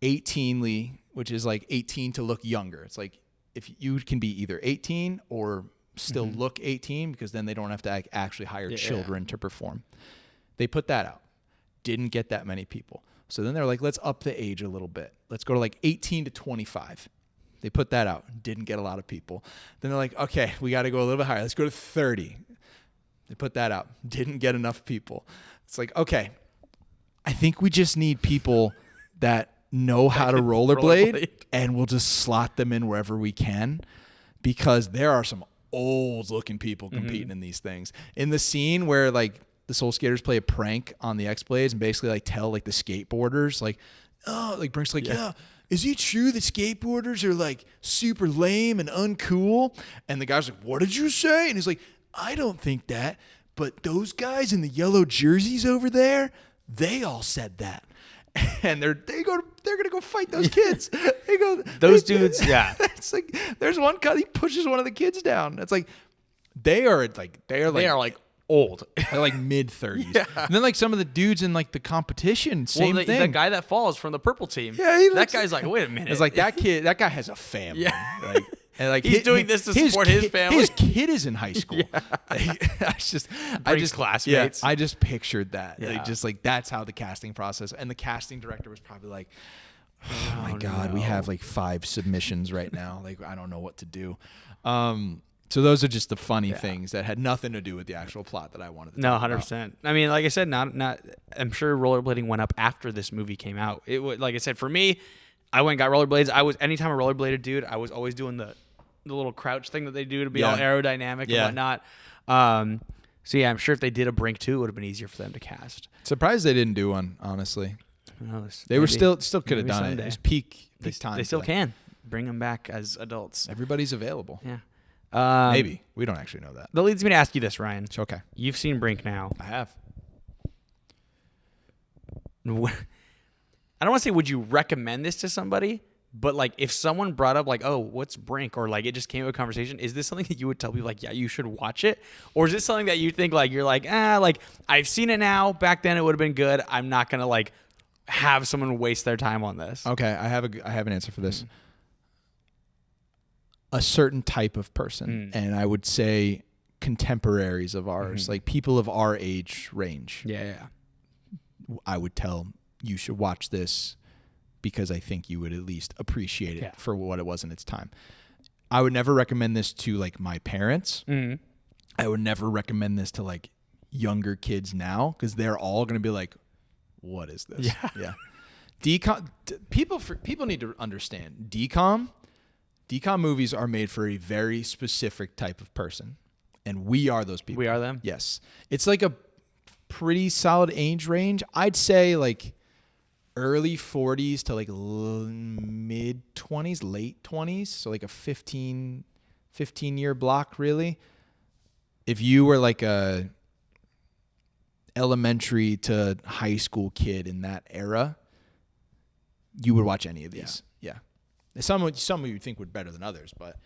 18ly, which is like 18 to look younger. It's like if you can be either 18 or still look 18, because then they don't have to actually hire children to perform. They put that out. Didn't get that many people. So then they're like, let's up the age a little bit. Let's go to like 18 to 25. They put that out. Didn't get a lot of people. Then they're like, okay, we got to go a little bit higher. Let's go to 30. They put that out. Didn't get enough people. It's like, okay, I think we just need people that know how to rollerblade, and we'll just slot them in wherever we can, because there are some old looking people competing in these things. In the scene where like the Soul Skaters play a prank on the X Blades and basically like tell like the skateboarders like, oh, like Brink's like, yeah, is it true that skateboarders are like super lame and uncool? And the guy's like, what did you say? And he's like, I don't think that, but those guys in the yellow jerseys over there, they all said that. And they're gonna go fight those kids. Those dudes. Yeah, it's like there's one cut. He pushes one of the kids down. It's like they are old. They're like mid-30s. Yeah. And then like some of the dudes in like the competition, same thing. The guy that falls from the purple team. Yeah, that guy's like, wait a minute. It's like that guy has a family. Yeah. Like, And like He's doing this to support his family. His kid is in high school. I just classmates. I just pictured that. Yeah. Like, just like that's how the casting process. And the casting director was probably like, "Oh my God, we have like 5 submissions right now. Like I don't know what to do." So those are just the funny things that had nothing to do with the actual plot that I wanted to. No, talk about. 100%. I mean, like I said, not. I'm sure rollerblading went up after this movie came out. It would, like I said, for me, I went and got rollerblades. Anytime a rollerbladed dude, I was always doing the little crouch thing that they do to be all aerodynamic and whatnot. So yeah, I'm sure if they did a Brink 2, it would have been easier for them to cast. Surprised they didn't do one. Honestly, Who knows? they were Maybe. still could have Maybe done someday. it. It was peak time. They still for them. can bring them back as adults. Everybody's available. Yeah. Maybe we don't actually know that. That leads me to ask you this, Ryan. It's okay. You've seen Brink now. I have. I don't want to say would you recommend this to somebody, but like if someone brought up like, oh, what's Brink, or like it just came to a conversation, is this something that you would tell people like, yeah, you should watch it, or is this something that you think like you're like, like I've seen it now, back then it would have been good, I'm not gonna like have someone waste their time on this? Okay, I have an answer for this. A certain type of person, and I would say contemporaries of ours, like people of our age range. Yeah. I would tell you should watch this because I think you would at least appreciate it for what it was in its time. I would never recommend this to like my parents. I would never recommend this to like younger kids now because they're all going to be like, what is this? Yeah. DCOM, people need to understand DCOM movies are made for a very specific type of person. And we are those people. We are them? Yes. It's like a pretty solid age range. I'd say like early 40s to like mid 20s, late 20s. So like a 15 year block, really. If you were like a elementary to high school kid in that era, you would watch any of these. Yeah. Some you think would better than others, but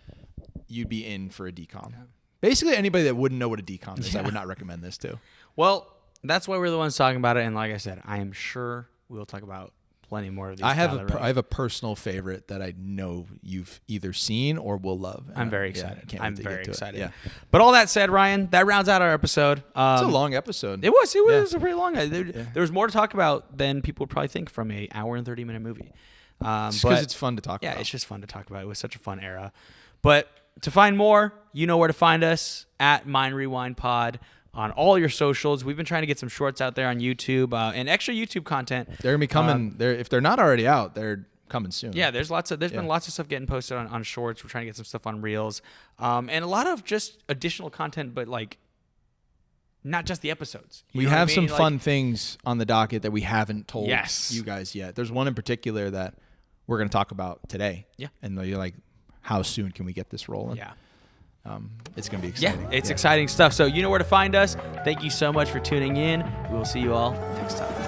you'd be in for a DCOM. Yeah. Basically, anybody that wouldn't know what a DCOM is, I would not recommend this to. Well, that's why we're the ones talking about it. And like I said, I am sure we'll talk about plenty more of these. I have a personal favorite that I know you've either seen or will love. I'm very excited. Can't I'm wait to very get to excited. Yeah. But all that said, Ryan, that rounds out our episode. It's a long episode. It was a pretty long. There was more to talk about than people would probably think from an hour and 30-minute movie. Because it's fun to talk about. Yeah, it's just fun to talk about. It was such a fun era. But to find more, you know where to find us at Mind Rewind Pod on all your socials. We've been trying to get some shorts out there on YouTube and extra YouTube content. They're gonna be coming. If they're not already out, they're coming soon. Yeah, there's been lots of stuff getting posted on shorts. We're trying to get some stuff on Reels, and a lot of just additional content, but like not just the episodes. We have some fun things on the docket that we haven't told you guys yet. There's one in particular that we're going to talk about today. Yeah. And you're like, how soon can we get this rolling? Yeah. It's going to be exciting. Yeah, it's exciting stuff. So you know where to find us. Thank you so much for tuning in. We will see you all next time.